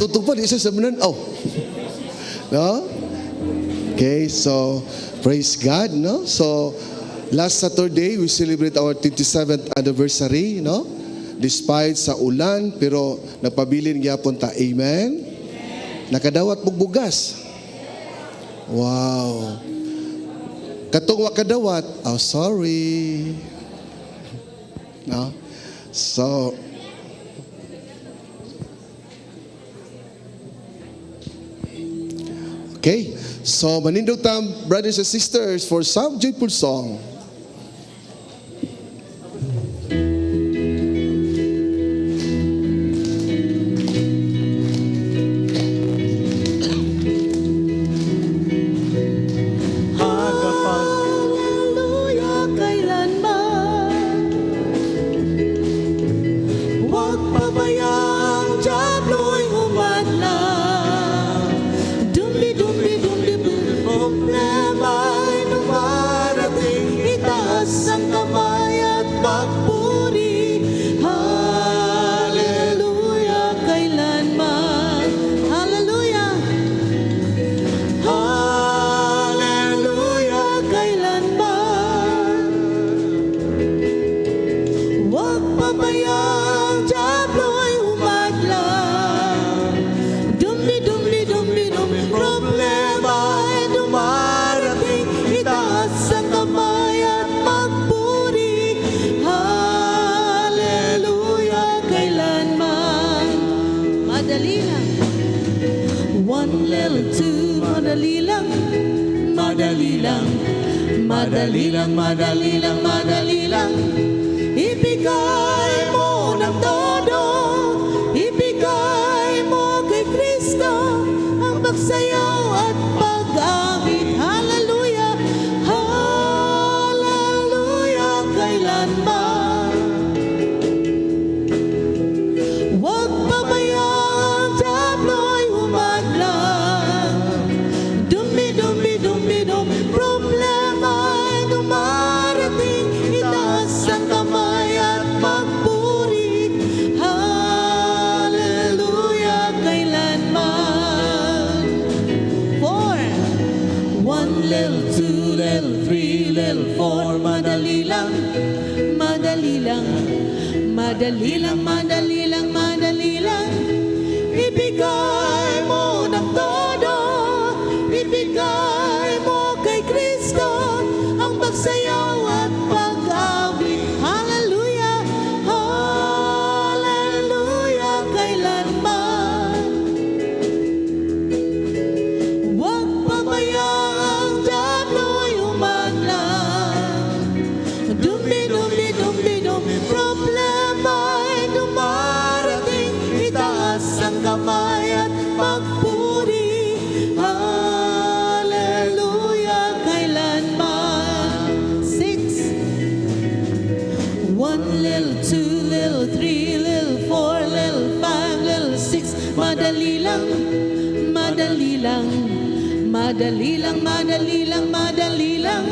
natutupad isa sa manan. Oh. No? Okay, so praise God, no? So last Saturday we celebrate our 27th anniversary, no? Despite sa ulan pero nagpabilin gyapon ta. Amen. Nakadawat og bugas. Wow. Katong wakadawat, oh sorry. No? So okay, so manindog tam, brothers and sisters, for some joyful song. Hallelujah, kailanman huwag pabayang diablo'y humadlang. Problema'y dumarating, itaas ang kamay at magpuri. Hallelujah, kailanman. Hallelujah. Hallelujah, kailanman huwag pabayang diablo'y humadlang. Problema'y dumarating, itaas ang kamay at magpuri. Hallelujah, kailanman. Madali lang. One little two, madali lang. Madali lang. Madali lang, madali lang, madali lang. Ibigay mo ng todo. Ibigay mo kay Kristo ang pagsayaw at pag-awit. Hallelujah, hallelujah, kailanman huwag pabayang diablo'y humadlang. Problema'y dumarating, itaas ang kamay at magpuri. Hallelujah, kailanman. Four. One little, two little, three little, four. Madali lang, madali lang. Madali lang, madali lang, madali lang. Ibigay mo ng todo. Ibigay mo kay Kristo ang pagsayaw at pag-awit. Hallelujah, hallelujah, kailanman huwag pabayang diablo'y humadlang. Problema'y dumarating, itaas ang kamay at magpuri. Hallelujah, kailanman. Six. One little, two little, three little, four little, five little, six. Madali lang, madali lang. Madali lang, madali lang, madali lang.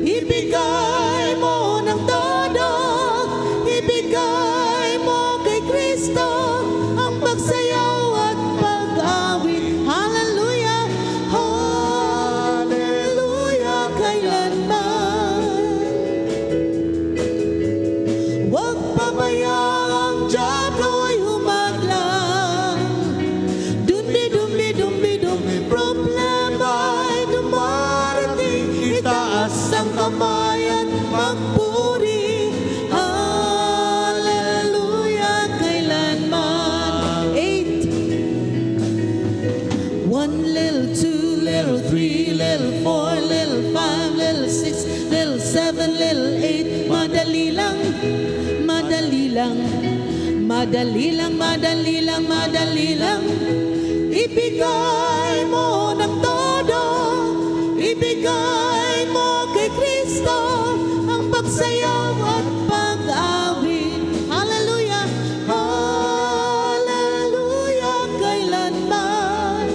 Ibigay mo ng todo. Ibigay mo kay Kristo ang pagsayaw at pag-awit. Hallelujah, hallelujah, kailanman huwag pabayang diablo'y humadlang. Problema'y dumarating, itaas ang kamay at magpuri. Hallelujah, kailanman. Eight. One little, two little, three little, four little, five little, six little, seven little, eight. Madali lang, madali lang. Madali lang, madali lang, madali lang. Ibigay mo ng todo. Ibigay mo kay Kristo ang pagsayaw at pag-awit. Hallelujah, hallelujah, kailanman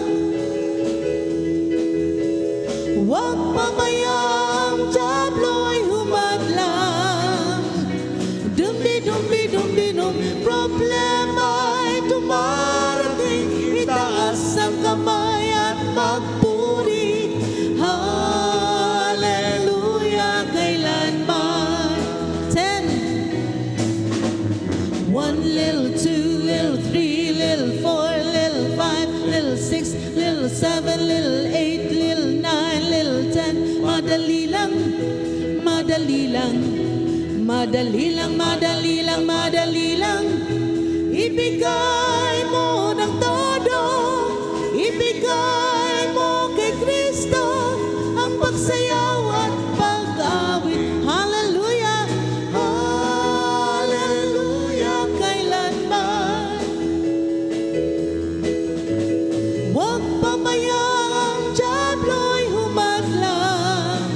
huwag pabayang diablo'y humadlang. Problema'y dumarating, madali lang, madali lang, madali lang, madali lang. Ibigay mo ng todo, ibigay mo kay Kristo ang pagsayaw at pag-awit. Hallelujah, hallelujah, kailanman. Huwag pabayang diablo'y humadlang.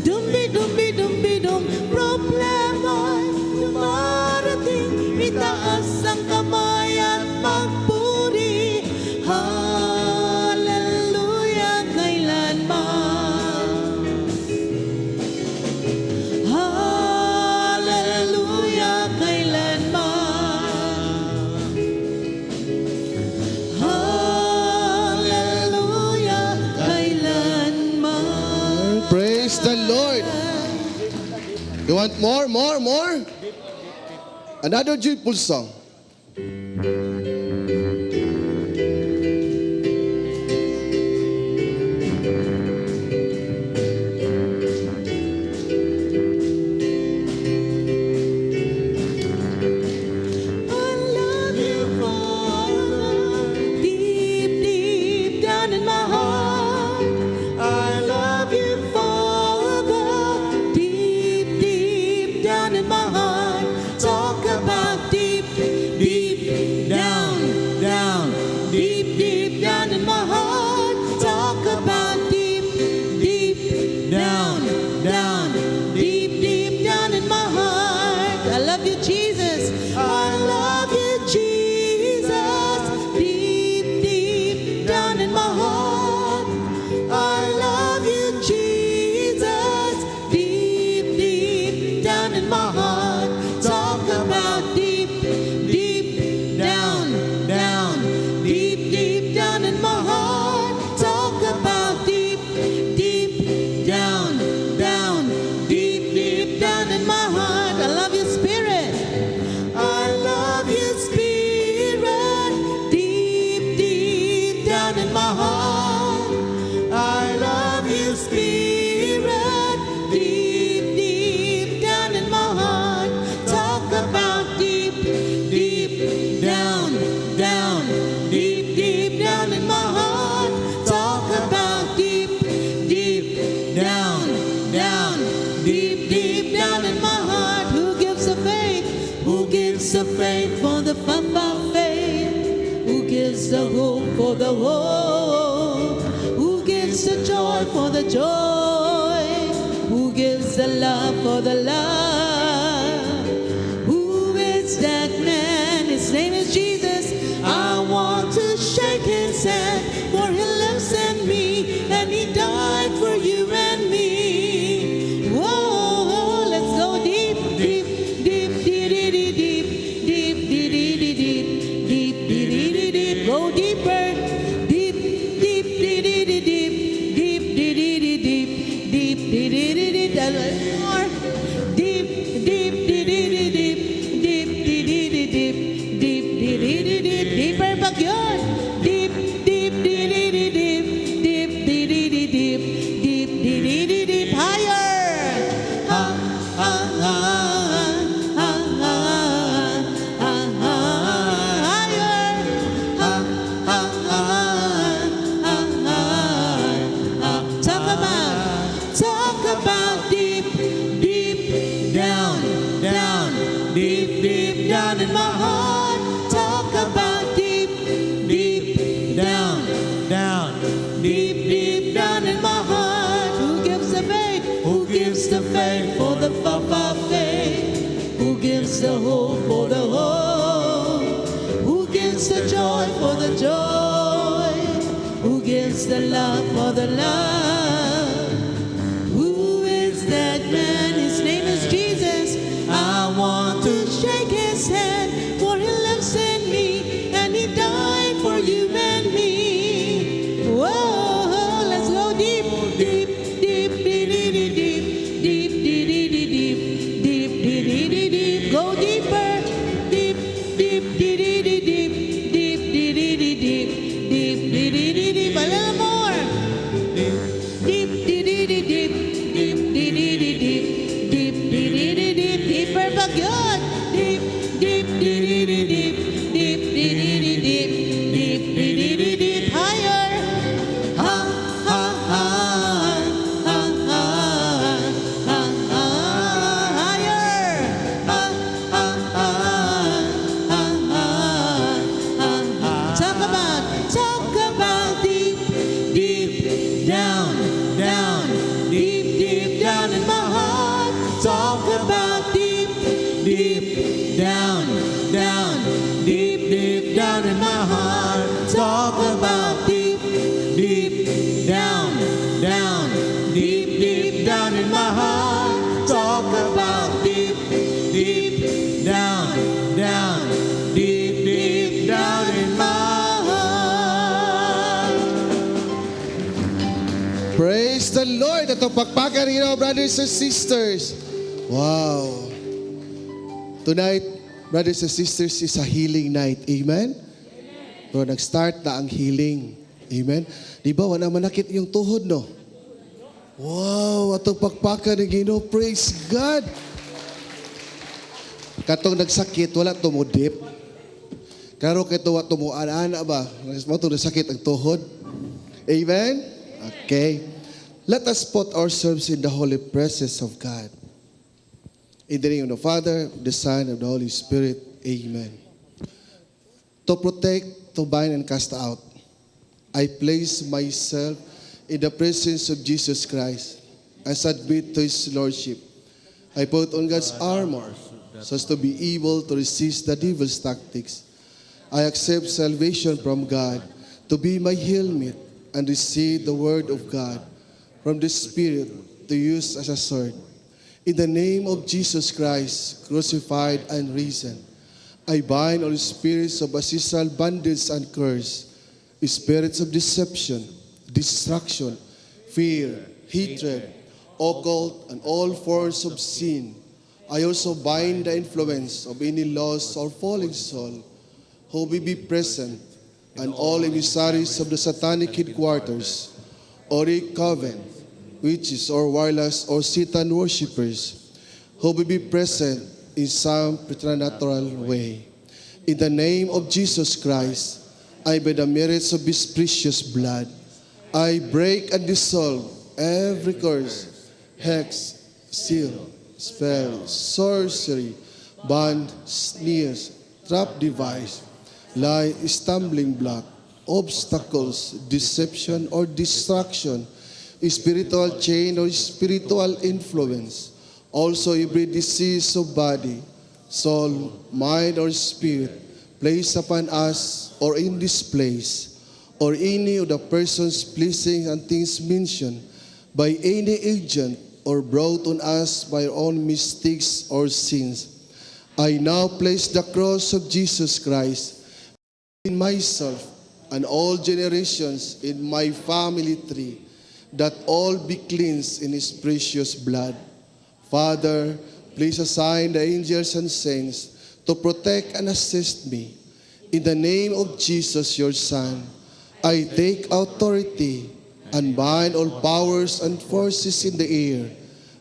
Dumbi-dumbi-dumbi-dum, problema'y dumarating. Itaas ang kamay at magpuri. Hallelujah, kailanman. Hallelujah, kailanman. Hallelujah, kailanman. Praise the Lord. You want more, more, more? Another joyful song. I love you, Father, deep, deep down in my heart. I love you, Father, deep, deep down in my heart. Talk about deep, deep down, down, deep, deep down in my heart. Talk about deep, deep down, down, deep, deep down in my heart. I love you, Jesus. I love you, Jesus. Deep, deep down in my heart. I love you, Jesus. Deep, deep down in my heart. Talk about deep, deep down, down, deep, deep down in my heart. Talk about deep, deep down, down, deep, deep down in my heart. I love you, Spirit. I love you, Spirit. Deep, deep down in my heart. I love you, Spirit. Deep, deep down in my heart. Talk about deep, deep down, down, deep, deep down in my heart. Talk about deep, deep down, down, deep, deep down in my heart. Who gives the faith? Who gives the faith for the fun of faith? Who gives the hope for the hope? Who gives the joy for the joy? Who gives the love for the love? Who is that man? His name is Jesus. I want to shake his hand, for he lives in me, and he died for you and me. Whoa, let's go deep, deep, deep, deep, deep, deep, deep, deep, deep, deep, deep, deep, deep, deep, go deeper, deep, deep, deep, deep, deep, deep, deep, deep, deep, deep, deep, deep, deep, more, deep, deep, deep, deep, deep, deep, deep, deep, deep, deep, deep, deep, deep, deeper back yun, deep, deep, deep, deep, deep, deep, deep, deep, deep, deep, deep, deep, deep, deep, higher, ha, ha, ha, ha, ha, ha, ha, higher, ha, ha, ha, ha, ha, ha. Talk about deep, deep down, down, deep, deep down in my heart. Talk about deep, deep down, down, deep, deep down in my heart. Who gives the faith? Who gives the faith for the faith? Who gives the hope for the hope? Who gives the joy for the joy? Who gives the love for the love? Who is that man? His name is Jesus. I want to shake his hand, for he lives in me, and he died for you and me. Whoa, let's go deep, deep, deep, deep, deep, deep, deep, deep, deep, deep, deep, deep, deep, deep, deep, go deeper, deep, deep, deep, deep, deep, deep, deep, deep, deep, deep, deep, deep, deep, deep, a little more. Deep, talk about deep, deep down, down, deep, deep down in my heart. Talk about deep, deep down, down, deep, deep down in my heart. Talk about deep, deep down, down, deep, deep down in my heart. Praise the Lord. Ito pakpakan niyo, brothers and sisters. Wow. Tonight, brothers and sisters, is a healing night. Amen? So, nag-start na ang healing. Amen? Di ba, wala manakit yung tuhod, no? Wow, atong pakpakan ng Ginoo. Praise God. Katong nagsakit, wala tumudip. Karo kito wa tumuan-ana ba? Mo to nasakit ang tuhod. Amen? Okay. Let us put ourselves in the holy presence of God. In the name of the Father, the Son, and the Holy Spirit. Amen. To protect, to bind, and cast out, I place myself in the presence of Jesus Christ. I submit to His Lordship. I put on God's armor so as to be able to resist the devil's tactics. I accept salvation from God to be my helmet and receive the word of God from the Spirit to use as a sword. In the name of Jesus Christ, crucified and risen, I bind all spirits of ancestral bondage and curse, spirits of deception, distraction, fear, hatred, occult, and all forms of sin. I also bind the influence of any lost or falling soul who may be present, and all emissaries of the satanic headquarters, or a coven, witches or warlocks or Satan worshippers, who will be present in some preternatural way. In the name of Jesus Christ, I, by the merits of His precious blood, I break and dissolve every curse, hex, seal, spell, sorcery, bond, snares, trap device, lie, stumbling block, obstacles, deception or distraction, spiritual chain or spiritual influence, also every disease of body, soul, mind, or spirit placed upon us or in this place, or any of the persons, places, and things mentioned by any agent or brought on us by our own mistakes or sins. I now place the cross of Jesus Christ in myself and all generations in my family tree, that all be cleansed in His precious blood. Father, please assign the angels and saints to protect and assist me. In the name of Jesus, your Son, I take authority and bind all powers and forces in the air,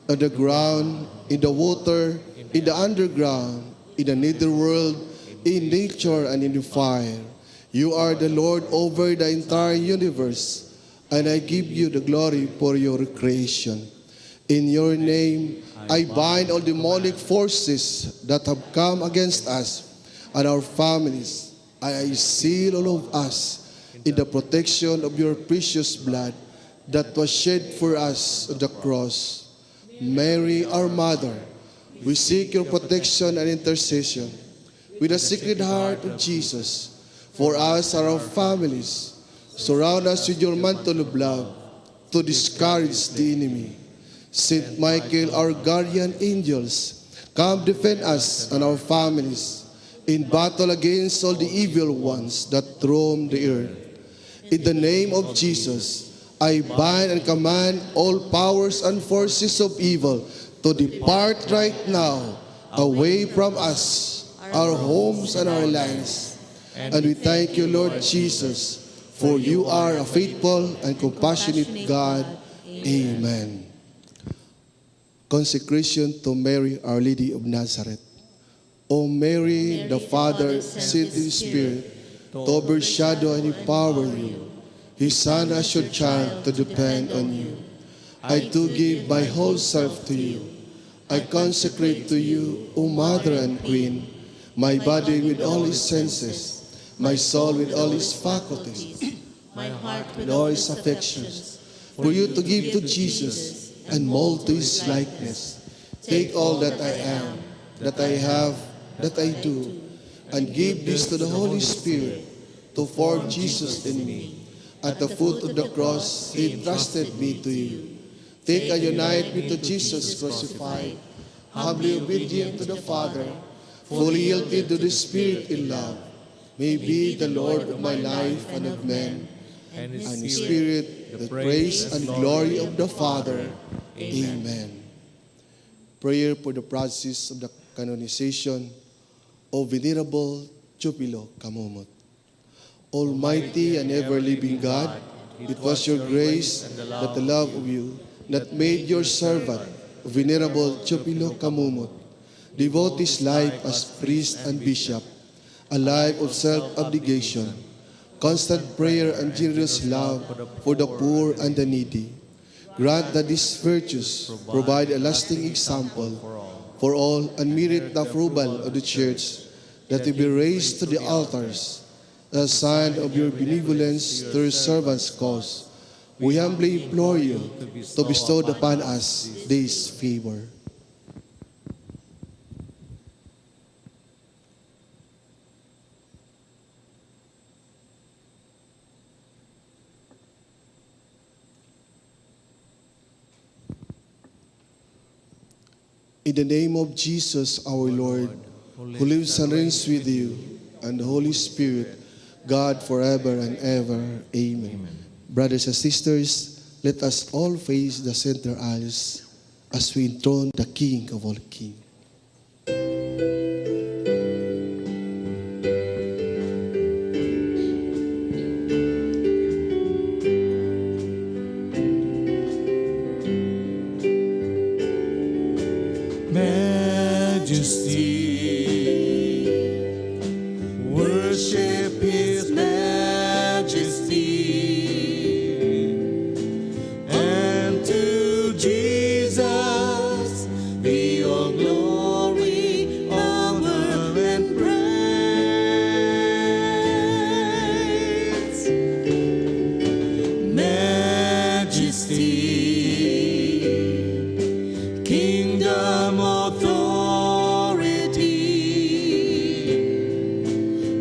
on the ground, in the water, in the underground, in the netherworld, in nature, and in the fire. You are the Lord over the entire universe, and I give you the glory for your creation. In your name, I bind all demonic forces that have come against us and our families. I seal all of us in the protection of your precious blood that was shed for us on the cross. Mary, our Mother, we seek your protection and intercession. With the Sacred Heart of Jesus, for us and our families, surround us with your mantle of love to discourage the enemy. Saint Michael, our guardian angels, come defend us and our families in battle against all the evil ones that roam the earth. In the name of Jesus, I bind and command all powers and forces of evil to depart right now away from us, our homes and our lands. And we thank you, Lord Jesus, for you are a faithful and compassionate God. Amen. Consecration to Mary, Our Lady of Nazareth. O Mary, the Father sent in Spirit to overshadow and empower you. His Son as your child to depend on you. I do give my whole self to you. I consecrate to you, O Mother and Queen, my body with all its senses, my soul with all its faculties, my heart with all its affections, for you to give to Jesus and mold to His likeness. Take all that I am, that I have, that I do, and give this to the Holy Spirit to form Jesus in me. At the foot of the cross, He entrusted me to you. Take and unite me to Jesus crucified, humbly obedient to the Father, fully yielded to the Spirit in love. May be the Lord of my life and of men, and His Spirit, the praise and glory of the Father. Amen. Prayer for the process of the canonization of Venerable Jupilo Kamumot. Almighty and ever-living God, it was your grace that the love of you that made your servant, Venerable Jupilo Kamumot, devote his life as priest and bishop, a life of self-abnegation, constant prayer and generous love for the poor and the needy. Grant that these virtues provide a lasting example for all and merit the approval of the Church, that it be raised to the altars as a sign of your benevolence to your servants' cause. We humbly implore you to bestow upon us this favor. In the name of Jesus our Lord, who lives and reigns with you, and the Holy Spirit, God forever and ever. Amen. Brothers and sisters, let us all face the center aisles as we enthrone the King of all kings. Majesty, worship His majesty, and to Jesus be all glory, honor, and praise. Majesty, kingdom, authority,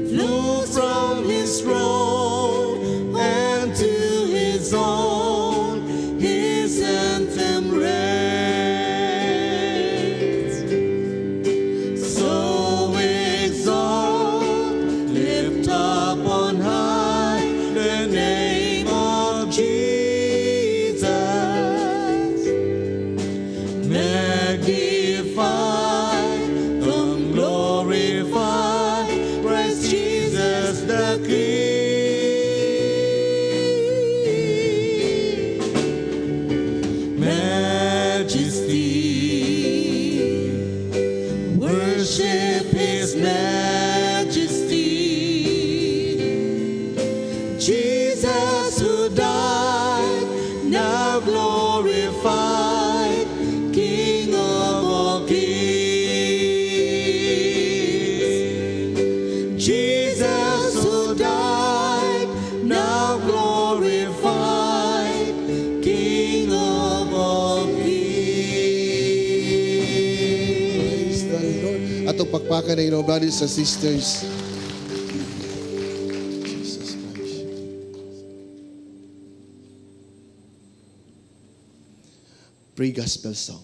flow from His throne, and to His own His anthem raise. So exalt, lift up on high the name of Jesus. Magnify, come glorify Christ Jesus the King. Majesty, worship His majesty. Jesus who died, now glorified, King of all kings. Jesus who died, now glorified, King of all kings. Praise the Lord. Atong pakpakan na inyong brothers and sisters. Jesus Christ. Pray gospel song.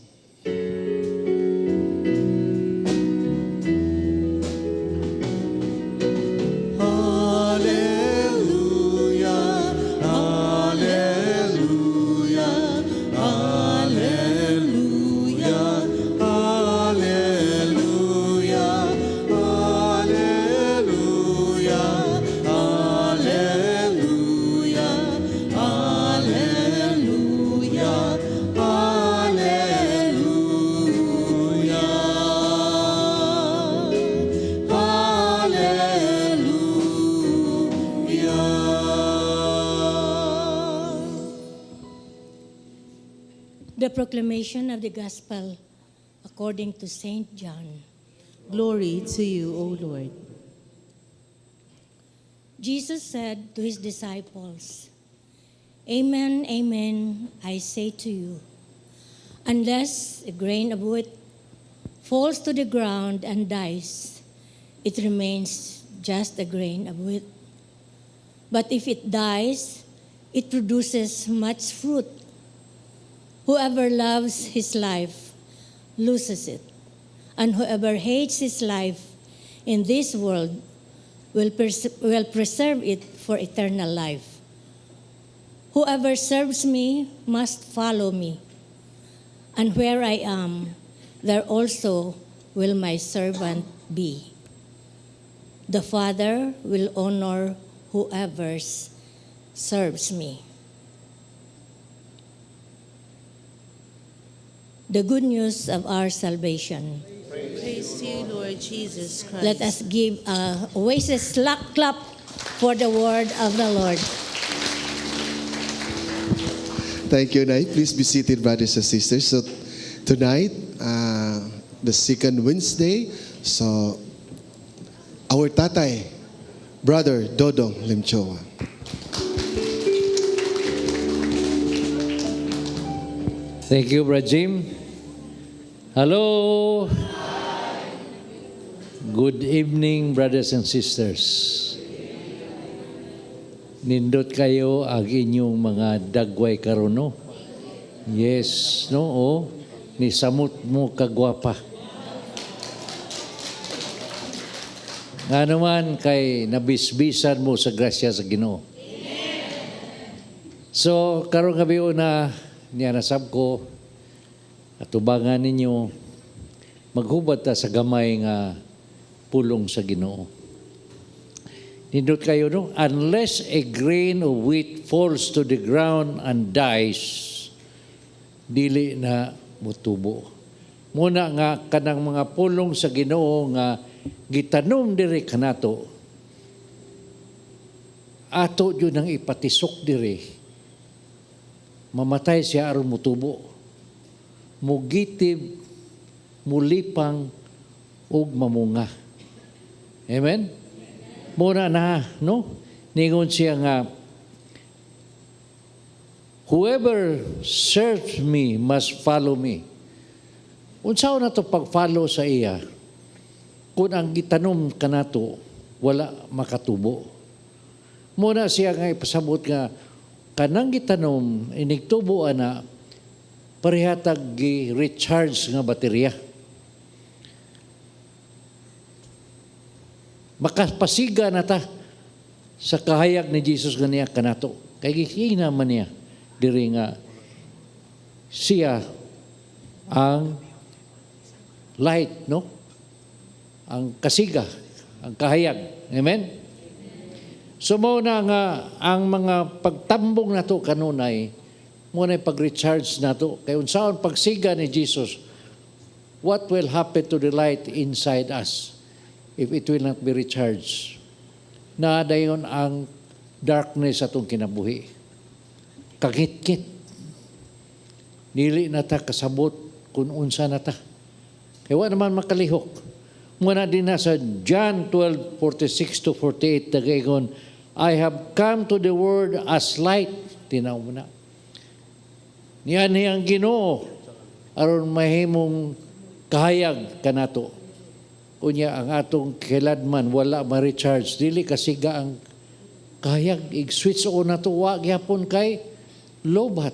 Hallelujah, hallelujah, hallelujah, hallelujah, hallelujah, hallelujah, The proclamation of the gospel according to Saint John. Glory to you, O Lord. Jesus said to his disciples, Amen, amen, I say to you, unless a grain of wheat falls to the ground and dies, it remains just a grain of wheat. But if it dies, it produces much fruit. Whoever loves his life loses it, and whoever hates his life in this world will preserve it for eternal life. Whoever serves me must follow me, and where I am, there also will my servant be. The Father will honor whoever serves me. The good news of our salvation. Praise to you, Lord Jesus Christ. Let us give a Oasis clap for the word of the Lord. Thank you, Nay. Please be seated, brothers and sisters. So tonight, the second Wednesday, so our tatay, Brother Dodong Limchoa. Thank you, Brother Jim. Hello. Good evening, brothers and sisters. Nindot kayo ang inyong mga dagway karon, no? Yes, no? Oh, ni samot mo kagwapa. Nga naman kay nabisbisan mo sa grasya sa Ginoo. So, karon gabi na niya nasab ko atubangan ninyo maghubad ta sa gamay nga pulong sa Ginoo. Nindot kayo, no? Unless a grain of wheat falls to the ground and dies, dili na mutubo. Muna nga kanang mga pulong sa Ginoo nga gitanom diri kanato, ato yun ang ipatisok diri, mamatay siya aron mutubo, mugitib, mulipang, ug mamunga. Amen? Muna na, no? Ningon siya nga, whoever serves me must follow me. Unsaon na to pag-follow sa iya? Kung ang gitanom kanato, wala makatubo. Muna siya nga ipasabot nga, kanang gitanom, inigtubo na, parihatag gi-recharge nga baterya. Makapasiga na ta sa kahayag ni Jesus ganiya kanato. Kaya gihina man niya, diri nga, siya ang light, no? Ang kasiga, ang kahayag. Amen? So mo na nga, ang mga pagtambong na to kanunay, muna yung pag-recharge na to. Kaya unsaon pagsiga ni Jesus, what will happen to the light inside us if it will not be recharged? Na dayon ang darkness atong kinabuhi. Kagit-kit. Dili na ta kasabot kung unsa na ta. Kaya wala naman makalihok. Muna din na sa John 12:46 to 48, tagayon, I have come to the world as light. Tinaw mo na. Niyan niyang Ginoo aron mahimong kahayag kanato. Unya ang atong kiladman wala ma-recharge, dili kasiga ang kahayag, i-switch on na to, wa gyapon kay lobat.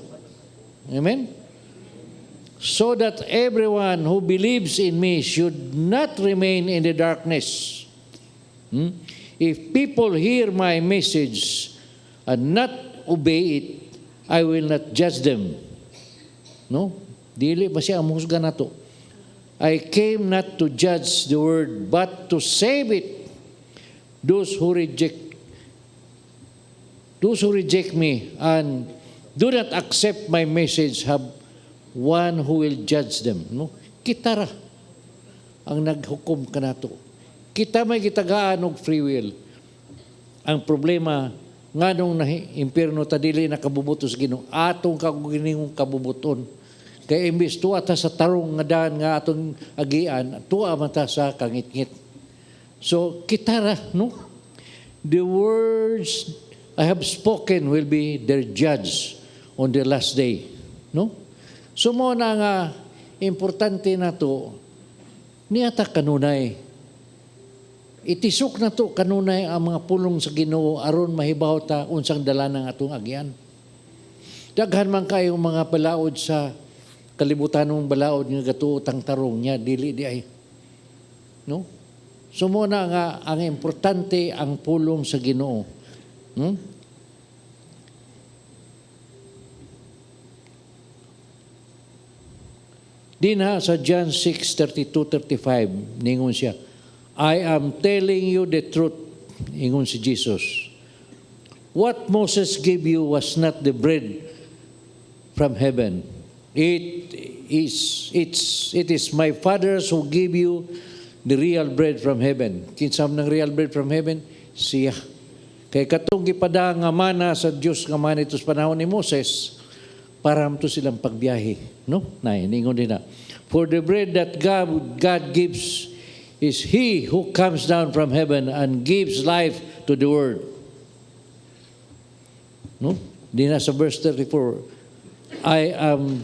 Amen? So that everyone who believes in me should not remain in the darkness. If people hear my message and not obey it, I will not judge them. No? Dili ba siya amusga na to? I came not to judge the world, but to save it. Those who reject me and do not accept my message have one who will judge them. No? Kita ra ang naghukom kanato. Kita may gitagaan og free will. Ang problema nganong na impierno ta dili nakabubutos Ginoo, atong kaginingong kabubuton. Kaya imbis tuwa ta sa tarong nga daan nga atong agian, tuwa man ta sa kangit-ngit. So kita ra, no? The words I have spoken will be their judge on the last day, no? So mo na nga importante na to niyata kanunay. Itisok na to kanunay ang mga pulong sa Ginoo aron mahibaw ta unsang dala ng atong agyan. Daghan man kayong mga balaod sa kalibutan ng balaod nga gatuotang tarong niya dili di ay. No? Sumuna nga ang importante ang pulong sa Ginoo. Dina sa John 6:32-35 ningon siya, I am telling you the truth, ingon si Jesus. What Moses gave you was not the bread from heaven. It is my fathers who give you the real bread from heaven. Kinsam ng real bread from heaven? Siya. Kay katong gipada nga mana sa Dios nga man ito sa panahon ni Moses, para to silang pagbiyahe. No? Nay, ningon din na. For the bread that God gives is He who comes down from heaven and gives life to the world. No? Di na sa verse 34, I am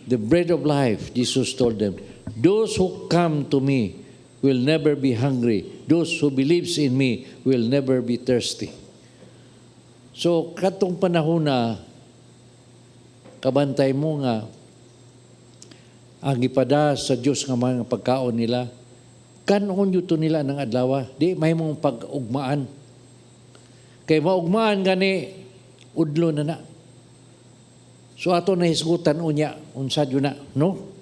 the bread of life, Jesus told them. Those who come to me will never be hungry. Those who believes in me will never be thirsty. So, katong panahon na kabantay mo nga ang ipada sa Diyos nga mga pagkaon nila, kanon yuto nila ng adlaw, di may mong pag-ugmaan. Kay maugmaan gani, udlo na. So ato na hisgutan unya, unsa yun na, no?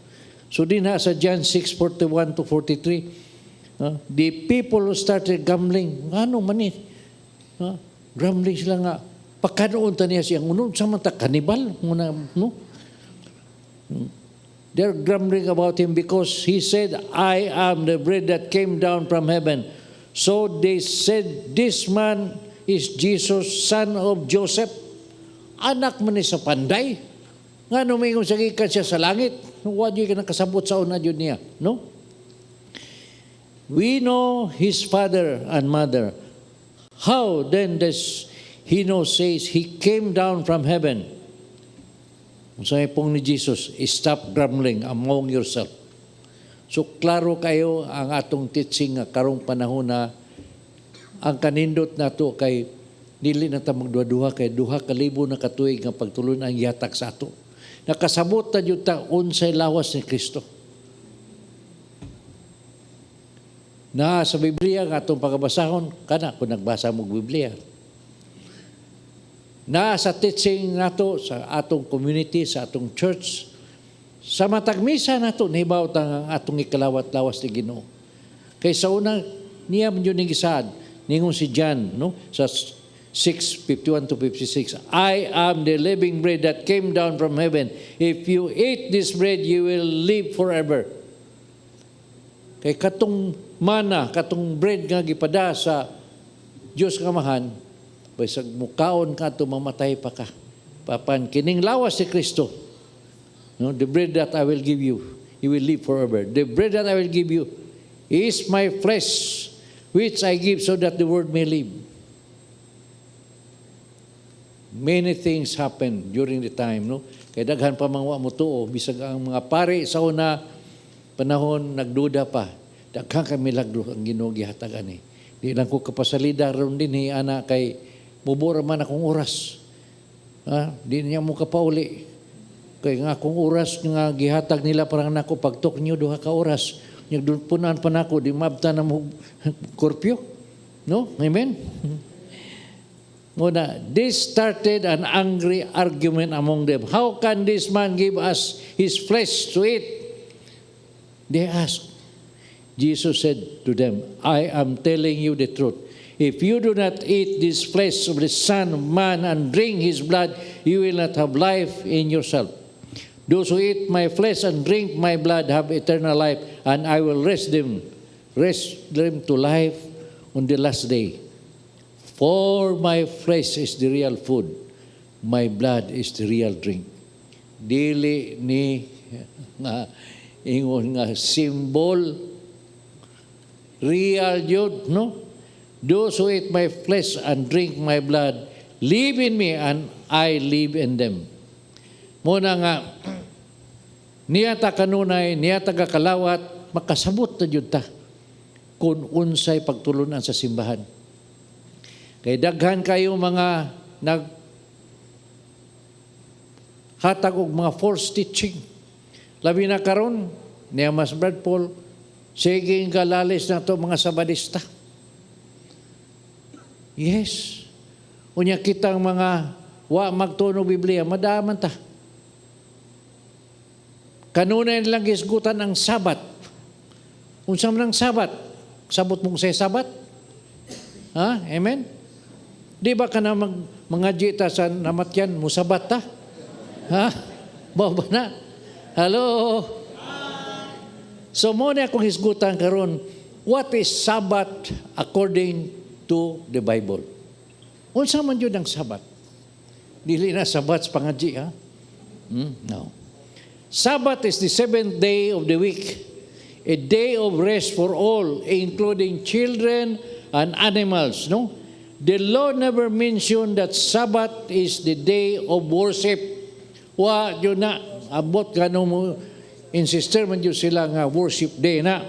So din na sa John 6:41-43, the people who started gambling, ano man eh, gambling sila nga, pagkanoon ta niya siyang unod, samanta kanibal, muna, no? They're grumbling about him because he said, I am the bread that came down from heaven. So they said, this man is Jesus, son of Joseph. Anak man ni sa panday. Nga numingon sa gikan siya sa langit. Huwag yung nakasabot sa una yun niya. No? We know his father and mother. How then does he know says he came down from heaven? Sabi pong ni Jesus, stop grumbling among yourself. So, klaro kayo ang atong teaching nga karong panahon na ang kanindot na to kay dili na ta magduha-duha kay 2,000 na katuig nga pagtulon ang yatak sa ato. Nakasabot na yun ta unsay lawas ni Kristo. Na sa Biblia nga atong pagabasahon, kana kung nagbasa mo Biblia. Na sa teaching nato sa atong community, sa atong church, sa matagmisa nato nahibaw ang atong ikalawat-lawas ni Ginoo. Kay sa una niya man yun gisaad ningon si John, no, sa 6:51-56, I am the living bread that came down from heaven. If you eat this bread, you will live forever. Kay katong mana, katong bread nga gipada sa Dios nga Amahan, bisag mukaon ka to mamatay pa ka. Papan kining lawas si Kristo. No, the bread that I will give you, you will live forever. The bread that I will give you is my flesh, which I give so that the world may live. Many things happen during the time, no? Kay daghan pa mga mutuo, bisag ang mga pare sa una panahon nagduda pa. Daghan kay milagro ang Ginoo gihatag ani. Di lang ko kapasalida ron din ana kay mubura man akong oras. Di niya mo kapauli. Kaya nga akong oras nga gihatag nila parang nako pagtok niyo 2 ka oras. Nagpunan pa nako di mabta na mo korpyo. No? Amen? Muna, this started an angry argument among them. How can this man give us his flesh to eat? They asked. Jesus said to them, I am telling you the truth. If you do not eat this flesh of the Son of Man and drink his blood, you will not have life in yourself. Those who eat my flesh and drink my blood have eternal life, and I will raise them to life on the last day. For my flesh is the real food, my blood is the real drink. Dili ni nga ingon nga symbol, real yun, no? Those who eat my flesh and drink my blood live in me and I live in them. Muna nga, niyata kanunay, niyata kakalawat, makasabot na jud ta kung unsay pagtulunan sa simbahan. Kay daghan kayo mga hatag og mga false teaching. Labi na karon niya Mas Brad Paul, sige kalalis na to mga sabadista. Yes. Unya kitang mga wa magtunog Biblia, madaman ta. Kanunay lang gisgutan ang Sabat. Unsa man ang Sabat? Sabot mong say Sabat? Ha? Amen? Di ba ka na mga jita sa namatyan, musabat ta? Ha? Baba na? Hello? So muna akong hisgutan karon, what is Sabbath according to the Bible? Unsa man yun ang Sabbath? Dili na Sabbath pangaji, ha? No. Sabbath is the seventh day of the week, a day of rest for all, including children and animals. No, the law never mentioned that Sabbath is the day of worship. Wa yun na abot kanong mo insister man yun sila nga worship day na.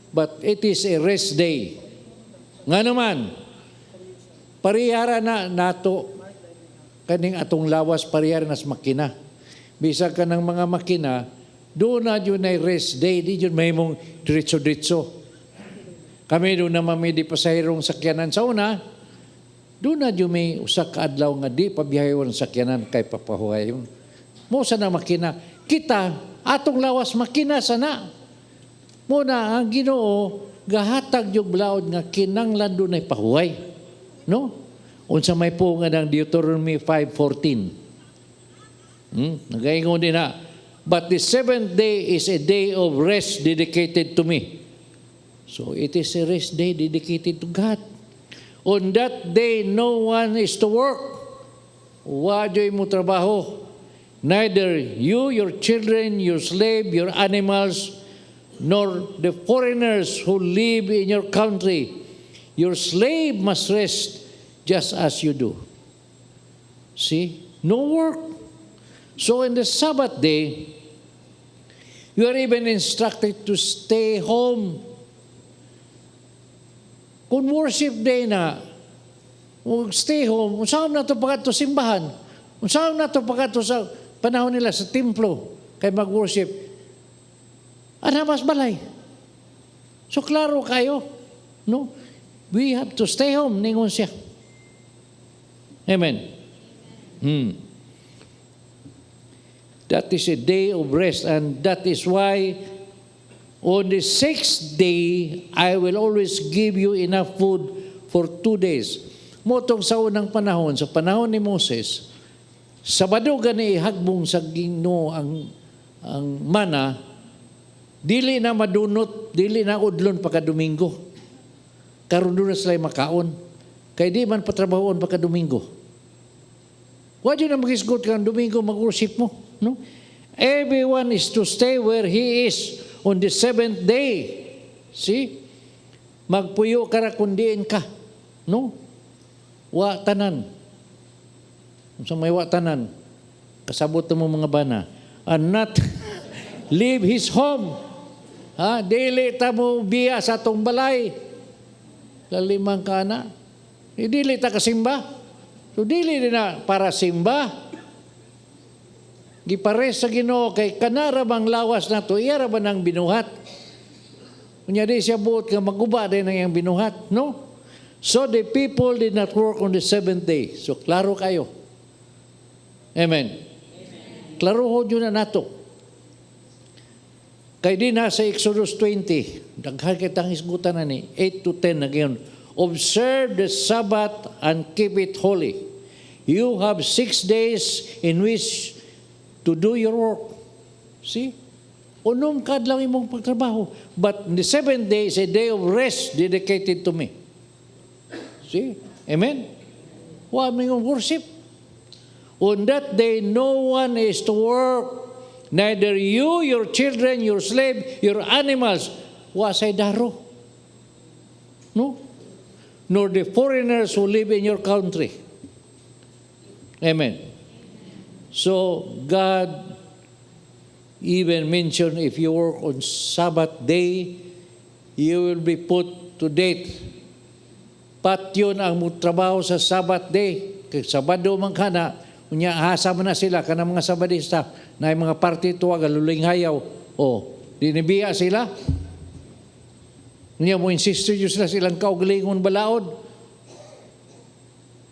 But it is a rest day. Nga naman, parihara na nato kaning atong lawas parihara nas makina. Bisa ka ng mga makina, doon na yun ay rest day, di yun may mong diretso-diretso. Kami doon na mamidi pasahirong sakyanan sa una, doon na yun may usak kaadlaw nga di pabihayon sakyanan kay papahuayon. Mo sa na makina, kita, atong lawas makina sana. Muna, ang Ginoo, gahatag yung blaod nga kinanglan doon ay pahuay. No? Unsa may po nga ng Deuteronomy 5:14. Nagaingon din na, but the seventh day is a day of rest dedicated to me. So it is a rest day dedicated to God. On that day, no one is to work. Wajoy mo trabaho. Neither you, your children, your slave, your animals, nor the foreigners who live in your country. Your slave must rest just as you do. See? No work. So in the Sabbath day, you are even instructed to stay home. Kung worship day na, stay home, unsahon na ito pagkato simbahan, unsahon na ito pagkato sa panahon nila sa templo, kay mag-worship, mas balay. So klaro kayo, no? We have to stay home, ningon siya. Amen. That is a day of rest, and that is why on the sixth day, I will always give you enough food for 2 days. Motong sa unang panahon, sa panahon ni Moses, Sabado gani hagbong sa Ginoo ang mana, dili na madunot, dili na udlon pagka-Domingo. Karon doon na sila makaon. Kay di man patrabahoon pagka-Domingo. Wadi na mag-isgot kang Domingo mag-worship mo. No? Everyone is to stay where he is on the seventh day. See? Magpuyo ka ra kundiin ka. No? Wa tanan. Sa may wa tanan, kasabot mo mga bana. And not leave his home. Ha? Dili ta mo biya sa atong balay. Lalimang ka na. Dili ta kasimba. So dili na para simba. Gipares sa Ginoo kay kanara bang lawas nato iya ra ba nang binuhat. Unya di siya buot nga maguba din ang iyang binuhat, no? So the people did not work on the seventh day. So klaro kayo. Amen. Klaro ho yun na nato. Kay di na sa Exodus 20, daghan kitang isgutan na ni 8 to 10 na gayon. Observe the Sabbath and keep it holy. You have 6 days in which to do your work. See? Unom kadlaw imong pagtrabaho. But the seventh day is a day of rest dedicated to me. See? Amen? Wa mingong worship. On that day, no one is to work. Neither you, your children, your slave, your animals. Wa say daro. No? Nor the foreigners who live in your country. Amen. So, God even mention if you work on Sabbath day, you will be put to death. Pat yun ang trabaho sa Sabbath day. Kaya Sabado man ka na, unya hasa man na sila, ka mga Sabadista, na yung mga party tuwag, aluling hayaw, dinibiya sila. Unya mo insistor yun sila silang kauglingon balaod.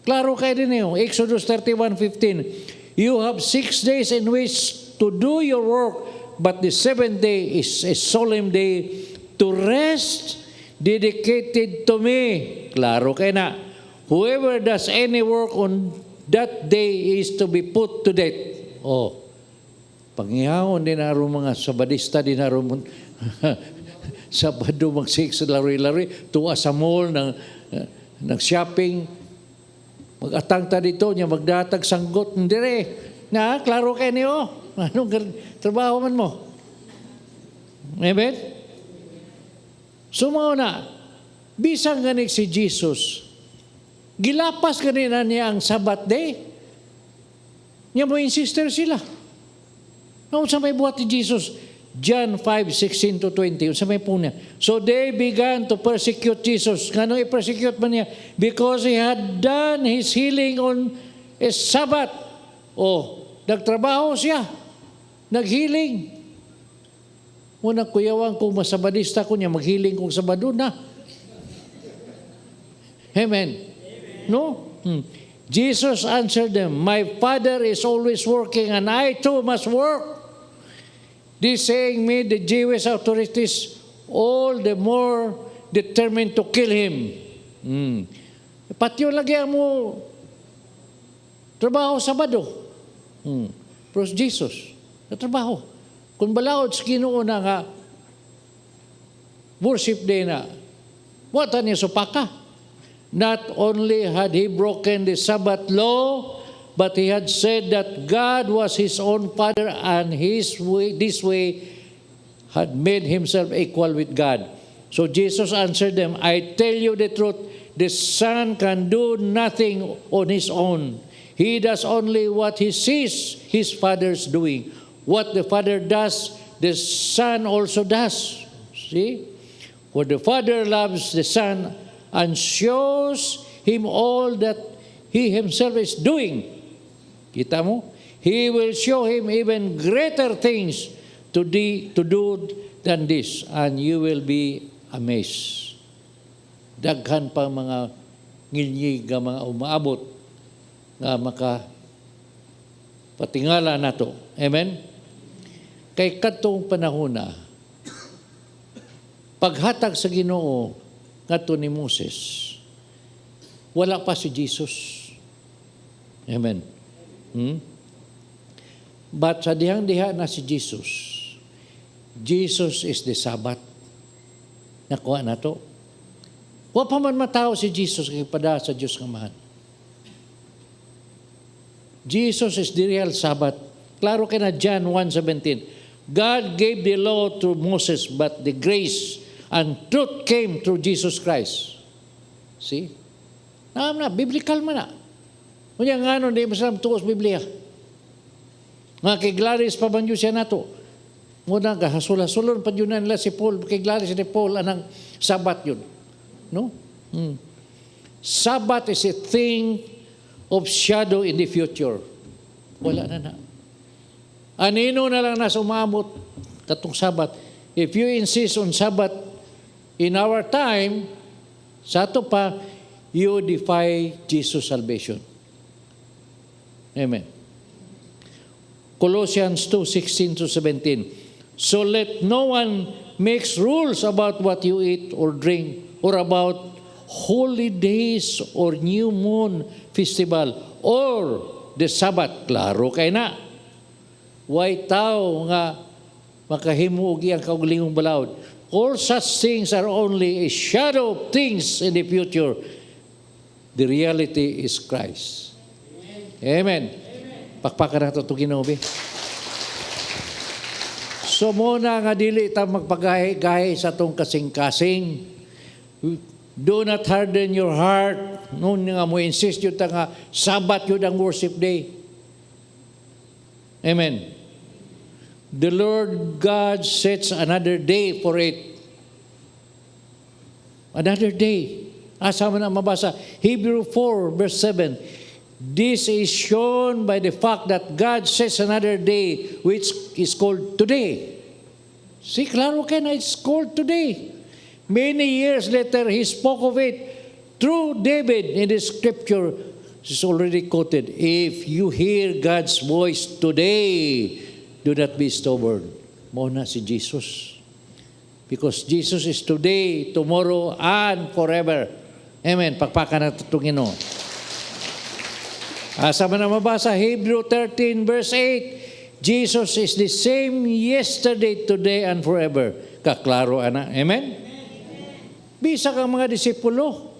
Klaro kayo din yun. Exodus 31:15. You have 6 days in which to do your work, but the 7th day is a solemn day to rest, dedicated to me. Klaro kayo na. Whoever does any work on that day is to be put to death. Pangihawon din na mga Sabadista, din na Sabado mag-six, lari-lari, tuwa sa mall, nag-shopping, mag-atang ta dito, niya magdatag sanggot, hindi na, klaro kayo niyo, anong trabaho man mo? Amen? Sumaw na, bisang ganik si Jesus, gilapas ganina niya ang Sabbath day, niya mo insister sila. Noon sa may buhat ni Jesus, John 5:16-20, sa may po niya. So they began to persecute Jesus. Ngano i-persecute man niya? Because he had done his healing on a Sabbath. Nagtrabaho siya. Naghealing. Muna kuyawang kung masabadista ko niya, maghealing kung Sabado na. Amen. No? Jesus answered them, my Father is always working and I too must work. This saying made the Jewish authorities all the more determined to kill him. Patyo lagi mo trabaho Sabado. Pero Jesus, natrabaho. Kung balaod sa Ginoo na nga, worship day na, wata niya supaka. Not only had he broken the Sabbath law, but he had said that God was his own Father and this way had made himself equal with God. So Jesus answered them, I tell you the truth, the Son can do nothing on his own. He does only what he sees his Father's doing. What the Father does, the Son also does. See? For the Father loves the Son and shows him all that he himself is doing. Kita mo? He will show him even greater things to do than this, and you will be amazed. Daghan pa mga nginyig nga mga umaabot nga patingala nato. Amen? Kay katong panahon na, paghatag sa Ginoo ngadto ni Moses, wala pa si Jesus. Amen. But sa dihang-diha na si Jesus, Jesus is the Sabbath. Nakuha na to. Wa pa man matao si Jesus kay pada sa Diyos nga mahal. Jesus is the real Sabbath. Klaro kay na John 1:17. God gave the law to Moses, but the grace and truth came through Jesus Christ. See? Na, biblical man na. Kunya nga nun, di masalam tuos Biblia. Nga kay Gladys pa man yun siya nato. Muna, hasula-sulon pa yun nila si Paul, kay Gladys ni Paul, anang Sabbath yun. No? Sabbath is a thing of shadow in the future. Wala na. Anino na lang nasa umamot katong Sabbath. If you insist on Sabbath in our time, sa ito pa, you defy Jesus' salvation. Amen. Colossians 2:16-17. So let no one makes rules about what you eat or drink or about holy days or new moon festival or the Sabbath. Klaro kay na. Why tao nga makahimuog ang kauglingon balaod. All such things are only a shadow of things in the future. The reality is Christ. Amen. Pakpakan nato ito Ginoo. So muna nga dili ta magpagahi-gahi sa tong kasing-kasing. Do not harden your heart. Noon nga mo insist yun ta nga Sabbath yun ang worship day. Amen. the Lord God sets another day for it. Another day. Asa man ang mabasa? Hebrew 4 verse 7. This is shown by the fact that God sets another day which is called today. See, klaro ka na, it's called today. Many years later, he spoke of it through David in the scripture. It's already quoted. If you hear God's voice today, do not be stubborn. Muna si Jesus. Because Jesus is today, tomorrow, and forever. Amen. Pagpakan natin itong Ginoo. Asa man na mabasa, Hebrew 13 verse 8, Jesus is the same yesterday, today, and forever. Kaklaro, ana. Amen? Bisa kang mga disipulo.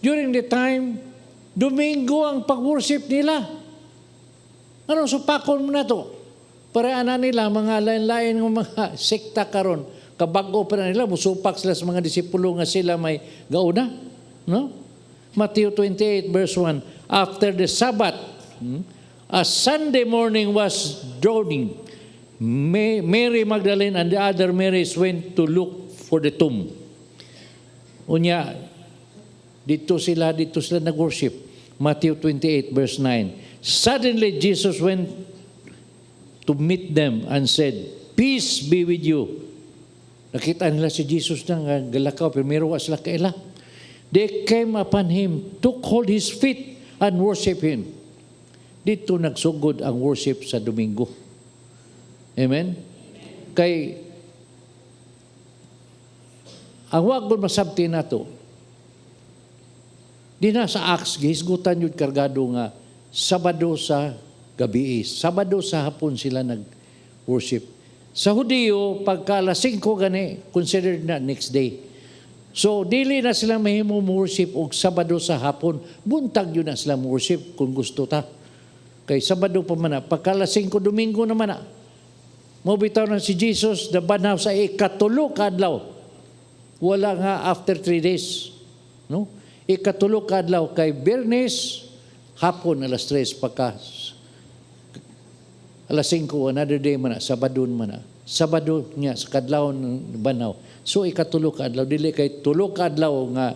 During the time, Domingo ang pag-worship nila. Anong supakon mo na to? Para ana nila, mga lain-lain ng mga sekta karon, kabago pa na nila, musupak sila sa mga disipulo nga sila may gauna. No? Matthew 28 verse 1, after the Sabbath, as Sunday morning was dawning, Mary Magdalene and the other Marys went to look for the tomb. Unya, dito sila nag-worship. Matthew 28 verse 9. Suddenly Jesus went to meet them and said, peace be with you. Nakita nila si Jesus na galakaw, pero wa sila kaila. They came upon him, took hold his feet, and worship him. Dito nagsugod ang worship sa Domingo. Amen? Kay, ang wag ko masabti na to, di na sa Acts, gihisgutan yun kargado nga, Sabado sa gabi, Sabado sa hapon sila nag-worship. Sa Hudiyo, pagka alas 5 gani, considered na next day. So, dili na sila mahimo worship og Sabado sa hapon. Buntag yun na sila worship kung gusto ta. Kay Sabado pa man na. Pagka alas 5, Domingo naman na. Mabitaw na si Jesus, na banaw sa ikatulo kadlaw. Wala nga after 3 days. No? Ikatulo kadlaw kay Bernes, hapon alas 3, pagka alas 5, another day man na, Sabado man na. Sabado niya sa kadlaw ng banaw. So ikatulo ka adlaw, dili kay tulo ka adlaw nga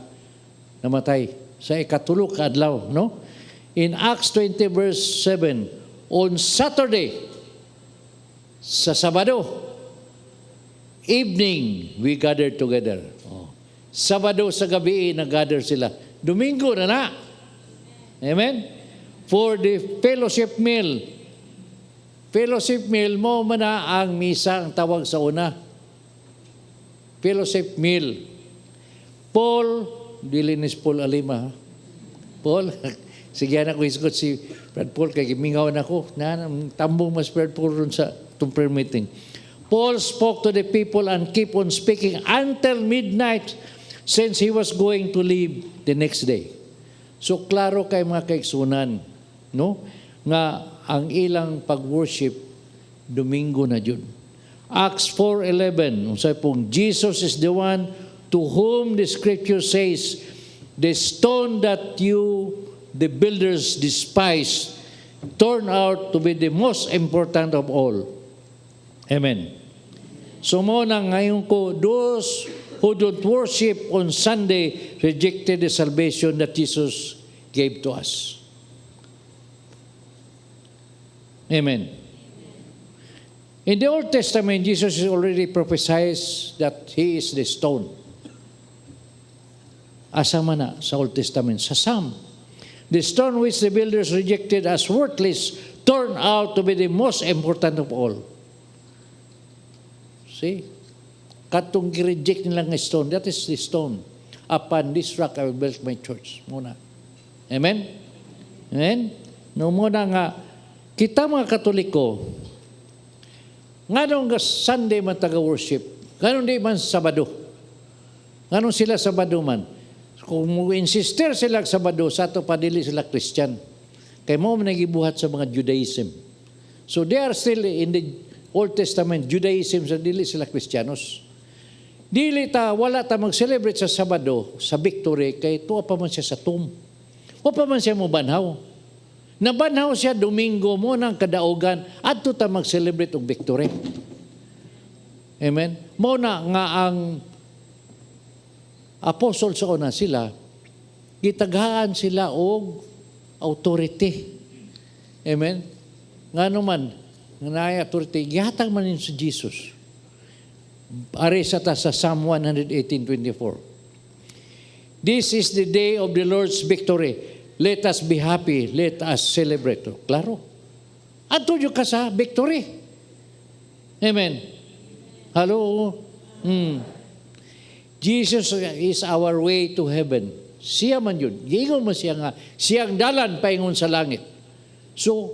namatay. Sa ikatulo ka adlaw, no? In Acts 20 verse 7, on Saturday, sa Sabado, evening, we gathered together. Oh. Sabado sa gabi, nag-gather sila. Domingo na na. Amen? For the fellowship meal. Fellowship meal mo man na ang misa ang tawag sa una. Fellowship meal. Paul, dilinis Paul Alima. Paul, sige na ko isgot si Brad Paul, kay gimingaw na ko. Tambong mas Brad Paul ron sa itong prayer meeting. Paul spoke to the people and keep on speaking until midnight since he was going to leave the next day. So, klaro kay mga kaigsunan, no? Nga ang ilang pag-worship, Domingo na yun. Acts 4:11, unsay pong Jesus is the one to whom the scripture says, the stone that you, the builders, despise, turned out to be the most important of all. Amen. So mo na ngayon ko, those who don't worship on Sunday rejected the salvation that Jesus gave to us. Amen. In the Old Testament, Jesus is already prophesied that He is the stone. Asa man na sa Old Testament? Sa Psalm. The stone which the builders rejected as worthless turned out to be the most important of all. See? Katong gi-reject nila nga stone, that is the stone. Upon this rock I will build my church. Muna. Amen? Amen? No muna nga, kita mga Katoliko, nganong Sunday man taga-worship, nganong di man Sabado, nganong sila Sabado man, kung insister sila Sabado, sa ato padili sila Christian, kay mo nagibuhat sa mga Judaism. So they are still in the Old Testament, Judaism, sa dili sila Kristiyanos. Dili ta, wala ta mag-celebrate sa Sabado, sa victory, kay tuwa pa man siya sa tomb. O pa man siya mo banhaw. Nabanhaw siya Domingo mo ng kadaugan adto ta mag-celebrate og victory. Amen. Mao na nga ang apostol sa una sila gitaghaan sila og authority. Amen. Ngano man nga naay authority gihatag man ni sa Jesus. Ari sa ta sa Psalm 118:24. This is the day of the Lord's victory. Let us be happy. Let us celebrate. Klaro. Adto jud ka sa victory. Amen. Hello. Jesus is our way to heaven. Siya man yun. Giingon mo siya nga, siyang dalan paingon sa langit. So,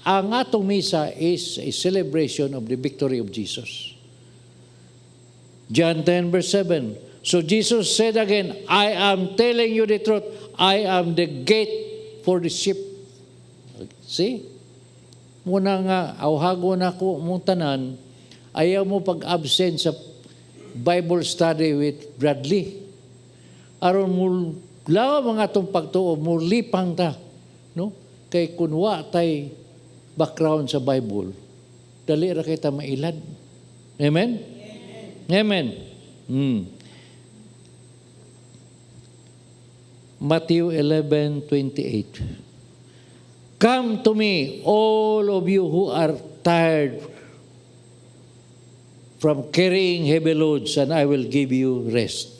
ang atong misa is a celebration of the victory of Jesus. John 10 verse 7. So Jesus said again, I am telling you the truth. I am the gate for the sheep. See? Muna nga, awhago na ko mong tanan, ayaw mo pag-absent sa Bible study with Bradley. Aron mo lawa mga itong pagtuo, mo lipang ta. No? Kay kunwa tay background sa Bible, dali ra kita mailad. Amen? Amen. Matthew 11:28. Come to me, all of you who are tired from carrying heavy loads, and I will give you rest.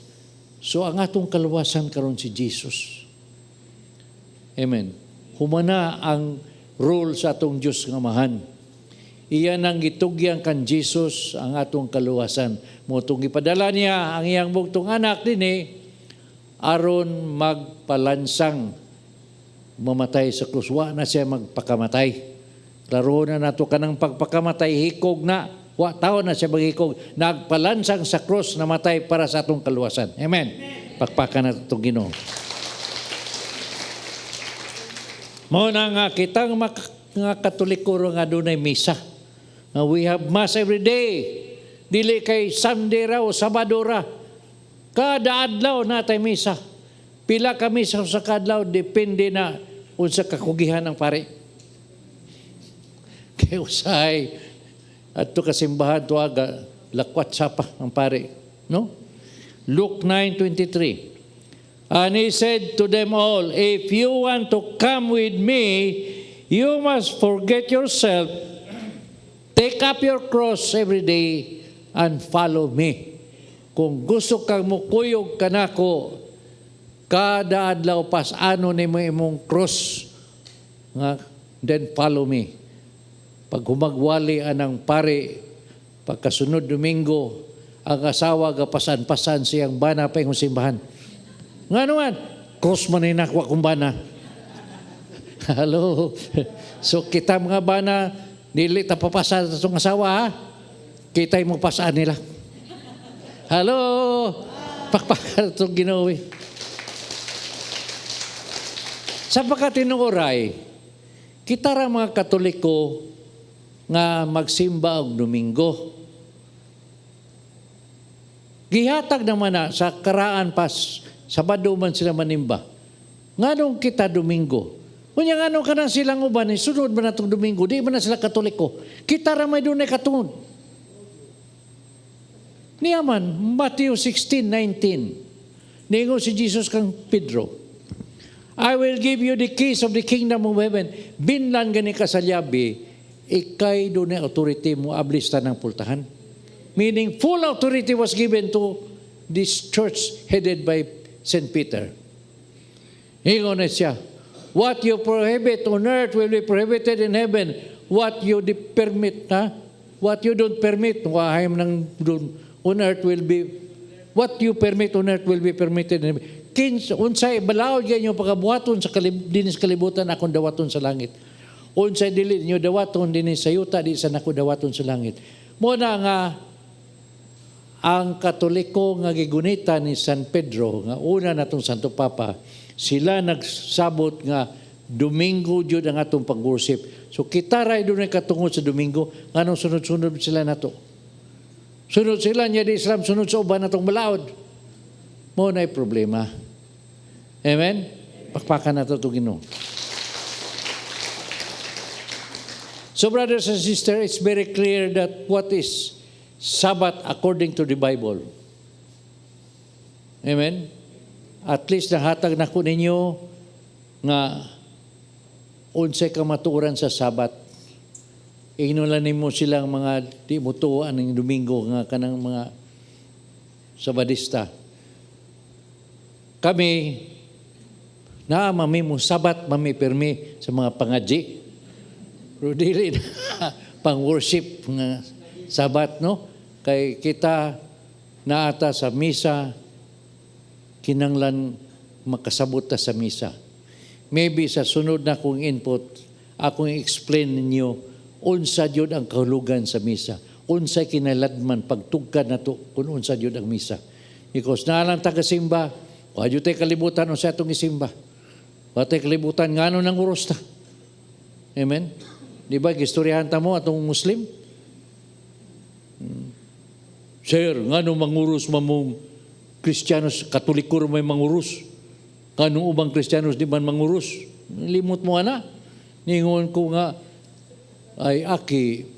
So ang atong kaluwasan karon si Jesus. Amen. Humana ang rule sa atong Diyos nga Amahan. Iyan ang gitugyang kan Jesus ang atong kaluwasan. Motong ipadala niya ang iyang bugtong anak dinhi aron magpalansang mamatay sa krus. Wa na siya magpakamatay. Klaro na nato kanang pagpakamatay hikog na. Wa tao na siya maghikog. Nagpalansang sa krus na matay para sa atong kaluwasan. Amen. Pakpakan na itong Ginoo. Mao na nga kitang mga Katoliko nga dunay misa. We have mass every day. Dili kay Sunday ra o Sabado ra. Kada adlaw natay misa. Pila ka misa sa kadlaw depende na unsa kakugihan ng pare. Kay usay adto ka simbahan tuaga lakwat sapa ang pare, no? Luke 9:23. And he said to them all, if you want to come with me, you must forget yourself, take up your cross every day, and follow me. Kung gusto kang mukuyog kanako, kada adlaw pas ano ni mo imong cross, nga, then follow me. Pag humagwali anang pare, pagkasunod Domingo, ang asawa gapasan-pasan siyang bana pa yung simbahan. Nga naman, cross man inakwa kong bana. Hello. So kita mga bana, nili tapapasan sa itong asawa ha? Kita'y mo pasaan nila. Hello. Pakpakan itong Ginoo. Sa pagkatinuoray, kita ra mga Katoliko nga magsimba og Domingo. Gihatag naman na sa karaan pas Sabado man sila manimba. Nganong kita Domingo? Kunya nganong ka na silang uban, sunod ba na itong Domingo? Di ba na sila Katoliko? Kita ramay doon ay katungod. Niyaman, Matthew 16:19. Ningo si Jesus kang Pedro. I will give you the keys of the kingdom of heaven. Binlan gani ka sa liabi, ikay doon ay authority mo, ablista ng pultahan. Meaning, full authority was given to this church headed by St. Peter. Hingon na siya, what you prohibit on earth will be prohibited in heaven. What you permit, what you don't permit, on earth will be, what you permit on earth will be permitted in heaven. Unsay balaod yan yung pagabuhaton sa dinis kalibutan, akong dawaton sa langit. Unsay dili nyo dawaton dinis sa yuta, di sa nako dawaton sa langit. Muna nga, ang Katoliko nga gigunita ni San Pedro, nga una natong Santo Papa, sila nagsabot nga Domingo jud ang atong pag-worship. So kita ray doon ay katungod sa Domingo, nganong sunod-sunod sila nato. Sunod sila niya di Islam, sunod sa uban natong balaod. Mo na problema. Amen? Pakpakan nato itong Ginoo. So brothers and sisters, it's very clear that what is Sabbath according to the Bible. Amen? At least nahatag na ko ninyo nga unsay ka matuoran sa Sabat. Inulan nimo silang mga di mo tuoan ng Domingo nga kanang mga Sabadista. Kami na mami mo Sabat, mami permi sa mga pangadji. Pero dili na pang-worship nga Sabat, no? Kay kita naata sa misa, kinanglan makasabot ta sa misa. Maybe sa sunod na kong input, akong explain ninyo unsa jud ang kahulugan sa misa. Unsay kinaladman pagtugkad nato kung unsa jud ang misa. Because naalang tagasimba, wa jud tay kalibutan unsa atong isimba. Wa tay kalibutan ngano nang oras ta. Amen. Di ba gistoryahan ta mo atong Muslim? Sir, ngano manguros mamong Kristiyanos, Katoliko may mangurus. Kanong ubang Kristiyanos di man mangurus. Limot mo ana. Ningon ko nga, ay aki,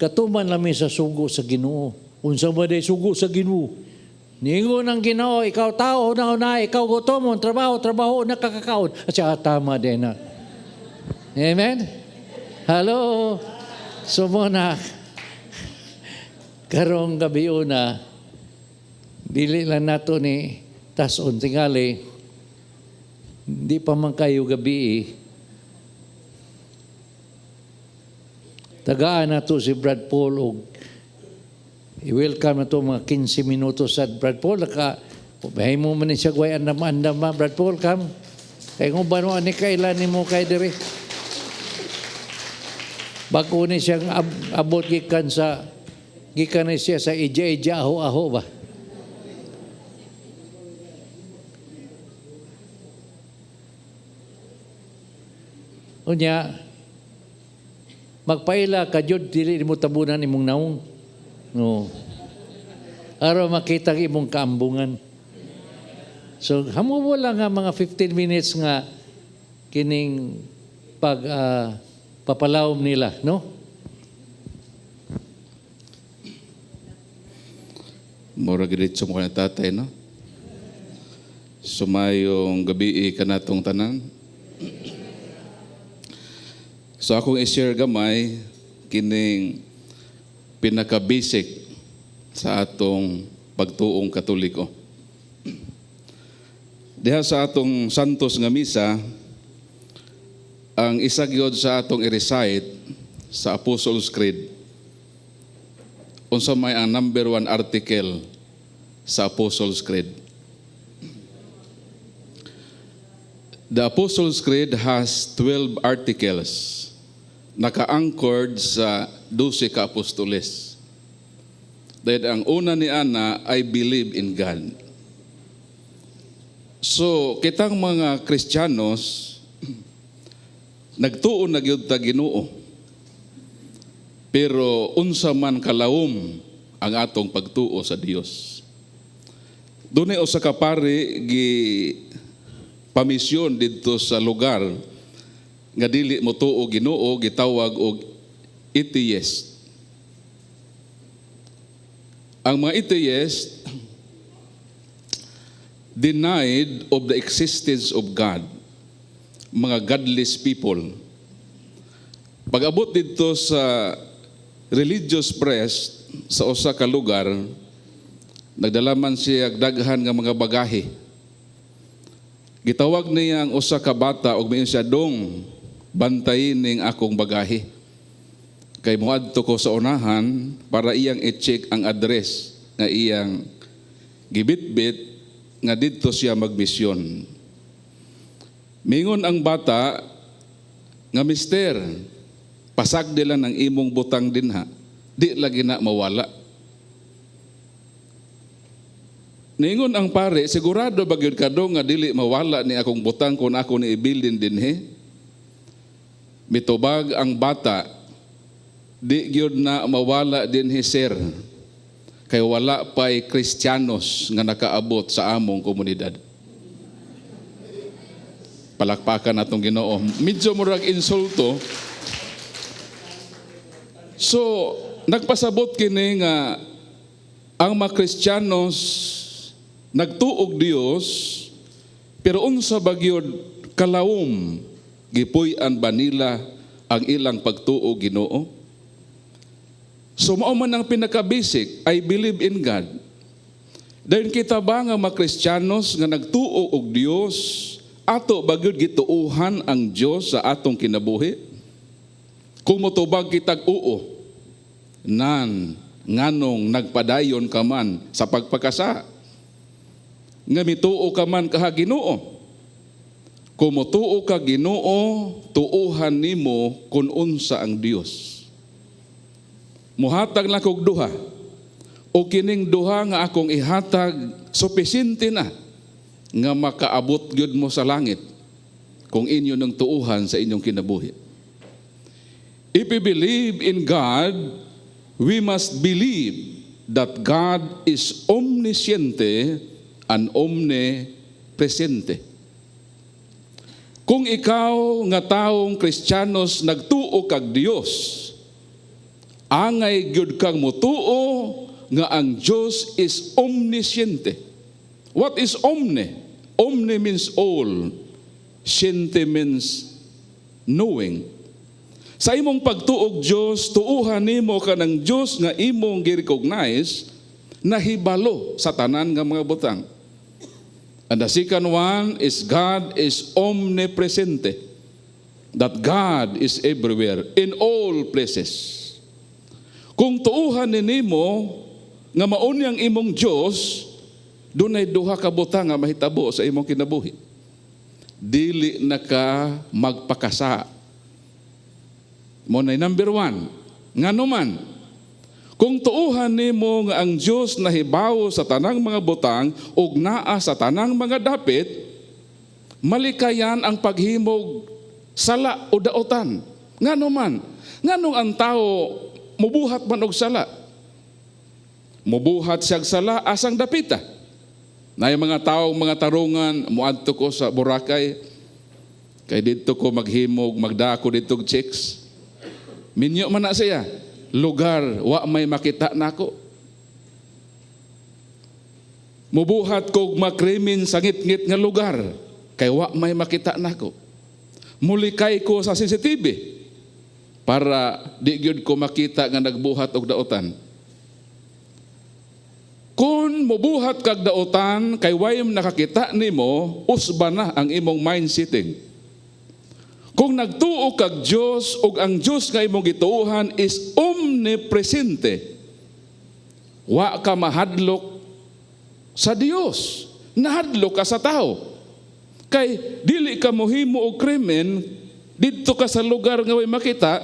katuman namin sa sugo sa Ginoo. Unsa ba day sugo sa Ginoo? Ningon ang Ginoo, ikaw tao na ikaw gutom, trabaho, nakakakaon. At siya tama din na. Amen? Hello? So muna, karong gabi una, dili lang nato ni tason tingali, hindi pa man kayo gabi tagaan na to si Brad Paul o i-welcome na to mga 15 minutos sa Brad Paul. Bahay mo man siya guay andam Brad Paul, come. Kaya kung ba no, ani kailan ni mo kay diri? Bago ni siyang abot gikan na siya sa ija aho ba? Unya, magpaila ka jud dili mo tabunan imong naong. No. Araw makita imong kaambungan. So, hamo wala nga mga 15 minutes nga kining papalawom nila, no? Mura giritso mo ka na tatay, no? Sumayong gabi kanatong tanan. So akong i-share gamay kining pinaka-basic sa atong pagtuong Katoliko. Diha sa atong santos nga misa, ang isa gyud sa atong i-recite sa Apostles' Creed. Unsa may ang number 1 article sa Apostles' Creed. The Apostles' Creed has 12 articles naka-anchored sa 12 ka apostoles. Dahil ang una ni Ana, I believe in God. So, kitang mga Kristiyanos, nagtuon na gyud ta Ginoo. Pero unsa man kalawom ang atong pagtuo sa Dios. Dunay usa ka pare gi pamisyon didto sa lugar nga dili mo tuo Ginoo, gitawag og atheist. Ang mga atheist denied of the existence of God, mga godless people. Pag-abot dito sa religious press sa usa ka lugar, nagdalaman siya daghan nga mga bagahe. Gitawag niya ang usa ka bata og mayon siya, dong bantayin ning akong bagahe. Kay moadto ko sa unahan para iyang i-check ang address nga iyang gibitbit nga didto siya magmisyon. Mingon ang bata nga, mister, pasag nila ng imong butang dinha, di lagi na mawala. Ningon ang pare, sigurado ba gyud ka nga dili mawala ni akong butang kung ako ni ibilin dinhi? Mitubag ang bata, di gyud na mawala dinhi sir. Kay wala pa'y Kristiyanos nga nakaabot sa among komunidad. Palakpakan natong Ginoo. Medyo murag insulto, So, nagpasabot kini nga ang mga Kristiyanos nagtuog Dios pero unsa bagyod kalawom gipuy-an ba nila ang ilang pagtuo Ginoo? So mao man ang pinaka-basic, I believe in God. Dahil kita ba nga mga Kristiyanos nga nagtuo og Dios, ato bagyod gituuhan ang Dios sa atong kinabuhi? Kung motubag kitag oo, nganong nagpadayon ka man sa pagpakasa, nga mituo ka man kaha Ginoo. Kung motuo ka Ginoo, tuuhan nimo kun unsa ang Dios. Muhatag lang kog duha, o kining duha nga akong ihatag, supisinte na nga makaabot gyud mo sa langit kung inyo nang tuuhan sa inyong kinabuhi. If we believe in God, we must believe that God is omnisciente and omnipresente. Kung ikaw nga taong Kristiyanos nagtuo kag Dios, angay gyud kang motuo nga ang Dios is omnisciente. What is omne? Omne means all. Sciente means knowing. Sa imong pagtuog Dios, tuuhan nimo kanang Dios nga imong gi-recognize na hibalo sa tanan nga mga butang. And the second one is God is omnipresente. That God is everywhere, in all places. Kung tuuhan ninimo nga mauni ang imong Dios, dunay duha ka butang nga mahitabo sa imong kinabuhi. Dili na ka magpakasa. Mo na number one. Ngano man, kung tuuhan nimo nga ang Dios nahibawo sa tanang mga butang ug naa sa tanang mga dapit, malikayan ang paghimog sala o daotan. Ngano man, nganong ang tao mubuhat man og sala? Mubuhat siyag sala asang dapita. Na yung mga taong mga tarungan, muadto ko sa Boracay, kay dito ko maghimog, magdako dito og chicks. Minyo man na siya. Lugar, wa may makita nako. Mubuhat kog makrimin sa ngit-ngit nga lugar, kay wa may makita nako. Mulikay ko sa CCTV para di gyud ko makita nga nagbuhat og daotan. Kung mubuhat kag daotan kay way nakakita nimo, usba na ang imong mind setting. Kung nagtuo kag Dios ug ang Dios nga imong gituuhan is omnipresente, wa ka mahadlok sa Dios, nahadlok ka sa tao. Kay dili ka mohimo og krimen didto ka sa lugar nga way makita,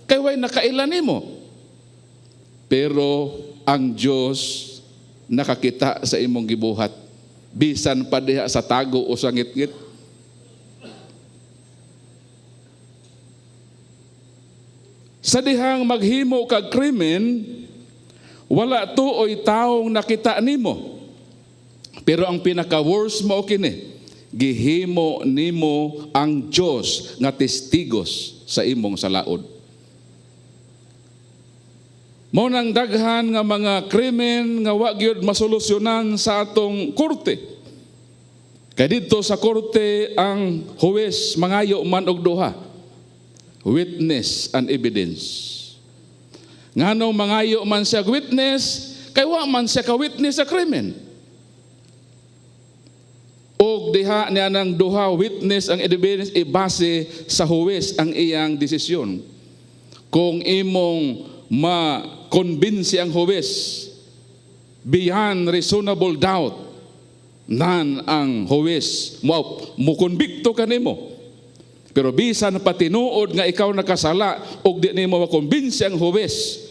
kay way nakailan nimo. Pero ang Dios nakakita sa imong gibuhat, bisan pa diha sa tago o sa ngit-ngit. Sa dihang maghimo kag krimen, wala tuoy taong nakita nimo. Pero ang pinaka-worst mo kini, gihimo nimo ang Dios nga testigos sa imong salaod. Mao nang daghan nga mga krimen nga wa gyud masolusyonan sa atong korte. Kay didto sa korte ang huwes mangayo man og duha. Witness and evidence. Nganong mangayo man siya witness, kay wa man siya ka witness sa krimen. Og diha niya ng duha witness ang evidence ibase sa huwes ang iyang desisyon. Kung imong ma-convince ang huwes beyond reasonable doubt, nan ang huwes mo konbikto kanimo. Pero bisan patinuod nga ikaw nakasala og di nimo makumbinsi ang huwes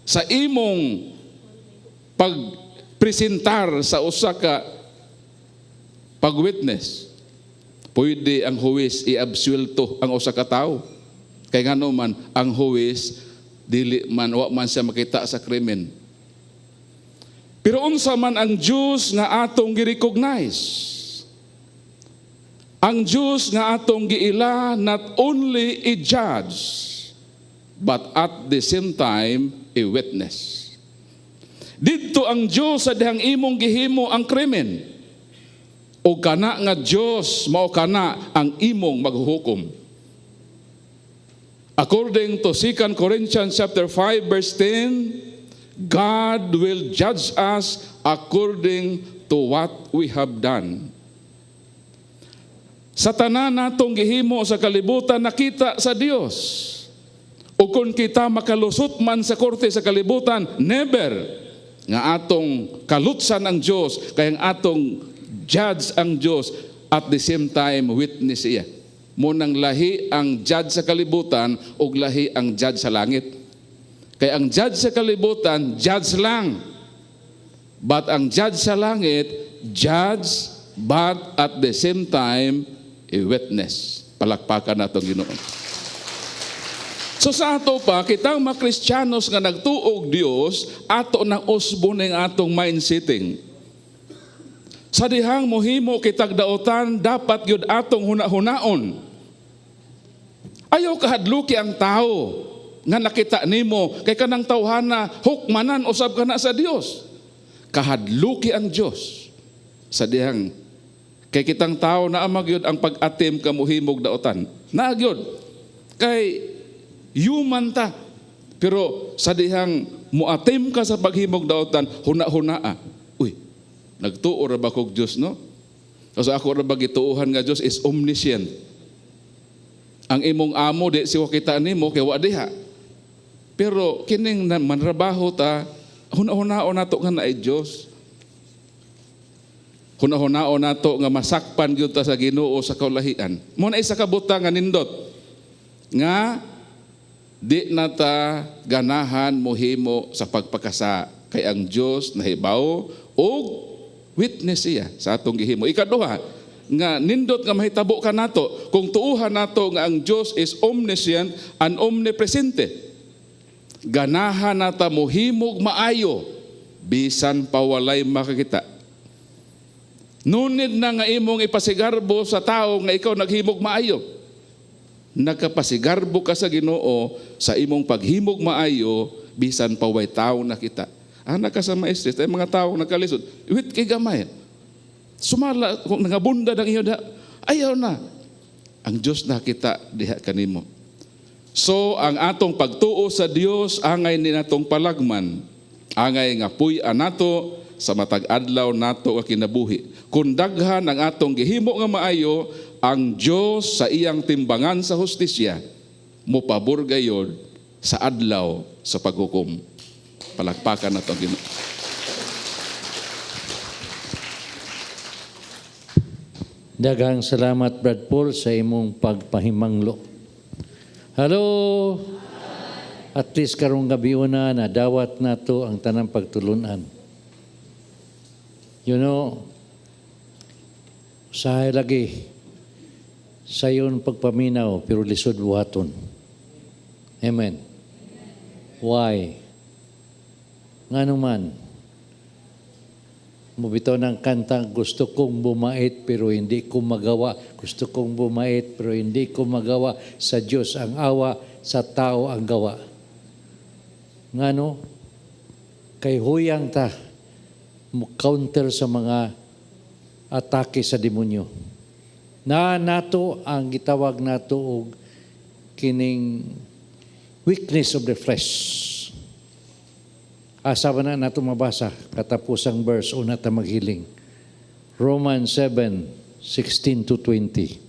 sa imong pagpresentar sa usa ka pagwitness, pwede ang huwes i-absuelto ang usa ka tawo. Kay ngano man ang huwes dili man wa man siya makita sa krimen. Pero unsa man ang Dios nga atong gi-recognize? Ang Diyos nga atong giila not only i-judge, but at the same time, a witness. Dito ang Diyos sa dihang imong gihimo ang krimen. O kana nga Diyos, mao kana ang imong maghuhukom. According to 2 Corinthians chapter 5 verse 10, God will judge us according to what we have done. Sa tanan natong gihimo sa kalibutan, nakita sa Dios. O kung kita makalusot man sa korte sa kalibutan, never nga atong kalutsan ang Diyos, kaya ang atong judge ang Diyos, at the same time witness iya. Munang lahi ang judge sa kalibutan ug lahi ang judge sa langit. Kaya ang judge sa kalibutan, judge lang. But ang judge sa langit, judge but at the same time a witness. Palakpakan natong Ginoo. So sa ato pa, kitang mga Kristiyanos nga nagtuog Dios, ato nang usbo ning atong mindsetting. Sa dihang mohimo kitag daotan, dapat yun atong hunaon. Ayaw kahadluki ang tao nga nakita nimo, kay kanang tawhana, hukmanan usab ka na sa Dios. Kahadluki ang Dios. Sa dihang, kay kitang tao na amagyod ang pag-atim kamuhimog daotan. Naagyod. Kay human ta. Pero sa dihang muatim ka sa paghimog daotan, huna-hunaa. Uy, nagtuo ra ba kog Dios, no? Kasi ako ra ba gituuhan nga Dios is omniscient. Ang imong amo di siwa kita nimo kay wa diha. Pero kining manrabaho ta, huna-hunaon nato nga naay Dios. Huna-hunaon nato nga masakpan gyud ta sa Ginoo sa kaulahian. Mo na isa ka butang nga nindot nga di nata ganahan mohimo sa pagpakasa, kay ang Dios nahibaw og witness siya sa atong gihimo. Ikaduha, nga nindot nga mahitabo ka nato kung tuuhan nato nga ang Dios is omniscient and omnipresente. Ganahan nata mohimog maayo bisan pa walay makakita. Nunid na nga imong ipasigarbo sa tao nga ikaw naghimog maayo. Nagkapasigarbo ka sa Ginoo sa imong paghimog maayo bisan pa way tao nakita. Anak ka sa maestres, ay mga tao nagkalisod, wit kay gamay. Sumala kung nangabunda ng iyo, ayaw na. Ang Diyos nakita diha kanimo. So ang atong pagtuo sa Dios angay ni natong palagman, angay nga puy-an nato sa matag adlaw nato nga kinabuhi. Kung daghan ang atong gihimo nga maayo, ang Diyos sa iyang timbangan sa hustisya mopabor gayod sa adlaw sa paghukom. Palakpakan nato ang Ginoo. Daghang salamat, Brad Paul, sa imong pagpahimanglo. Hello! At least karong gabi una na dawat nato ang tanang pagtulunan. You know, usahay lagi sayon pagpaminaw pero lisod buhaton. Amen. Why? Ngano man? Mubitaw ng kanta, gusto kong bumait pero hindi ko magawa. Gusto kong bumait pero hindi ko magawa. Sa Diyos ang awa, sa tao ang gawa. Ngano? Kay huyang ta, counter sa mga atake sa demonyo. Na nato ang gitawag nato og kining weakness of the flesh. Asa ba na nato mabasa katapusang verse una ta maghiling. Romans 7:16 to 20.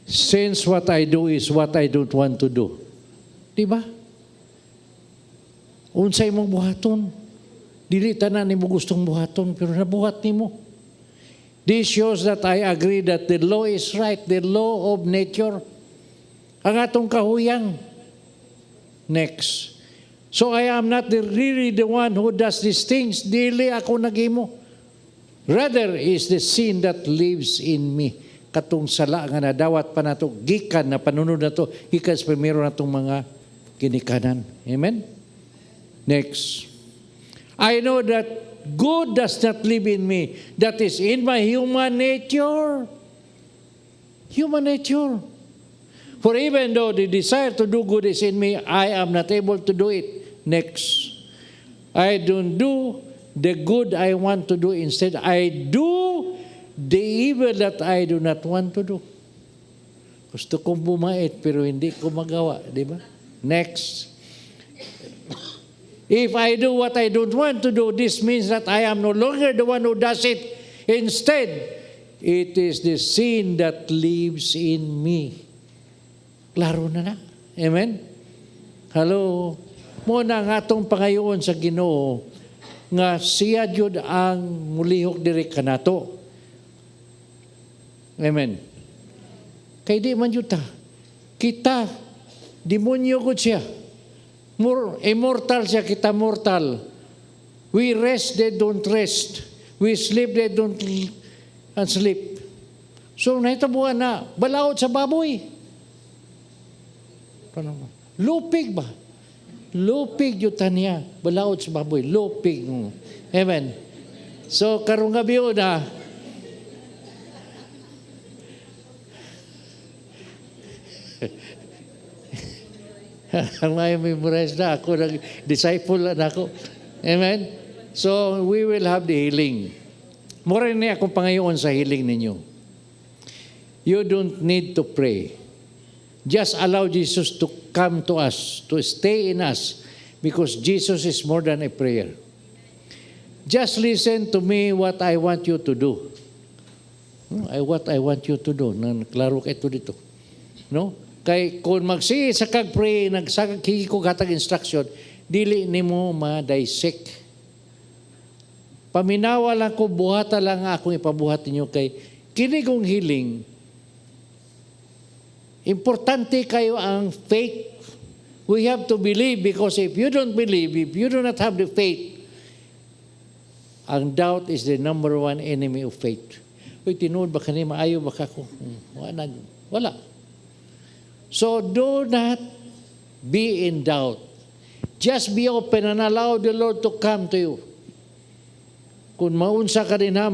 Since what I do is what I don't want to do. Di ba? Unsay mong buhaton? Dili tanan nimo gustong buhaton pero nabuhat nimo. This shows that I agree that the law is right, the law of nature. Ang atong kahuyang. Next. So I am not really the one who does these things. Dili ako naghimo. Rather is the sin that lives in me. Katong sala nga nadawat pa nato, gikan na panunod nato, gikan sa primero natong mga ginikanan. Amen? Next. I know that good does not live in me. That is in my human nature. Human nature. For even though the desire to do good is in me, I am not able to do it. Next. I don't do the good I want to do. Instead, I do the evil that I do not want to do. Gusto kong bumait pero hindi ko magawa, di ba? Next. If I do what I don't want to do, this means that I am no longer the one who does it. Instead, it is the sin that lives in me. Klaro na. Amen? Hello? Muna nga itong pangayoon sa Ginoo nga siya jud ang mulihok diri kanato. Amen. Kay di man jud ta. Kita, demonyo gud siya. Immortal siya, kita mortal. We rest, they don't rest. We sleep, they don't sleep. So, nahitabuhan na, balaod sa baboy. Lupig ba? Lupig yutan niya. Balaod sa baboy. Lupig. Amen. So, karong gabi na, ang may memorize na ako, nag-disciple na ako. Amen? So, we will have the healing. Mura na akong pangayoon sa healing ninyo. You don't need to pray. Just allow Jesus to come to us, to stay in us, because Jesus is more than a prayer. Just listen to me what I want you to do. What I want you to do. Klaro ka ito dito. No? Kay kung magsi sa kag-pray, nagsakag ko katag instruction, dili nimo ma-dissect. Paminawa lang ko, buhata lang akong ipabuhat ninyo kay kini kong healing. Importante kayo ang faith. We have to believe because if you don't believe, if you do not have the faith, ang doubt is the number one enemy of faith. Uy, tinuod ba kanina, maayo ba ka ko? Wala. So do not be in doubt. Just be open and allow the Lord to come to you. Kung maunsa ka din ha,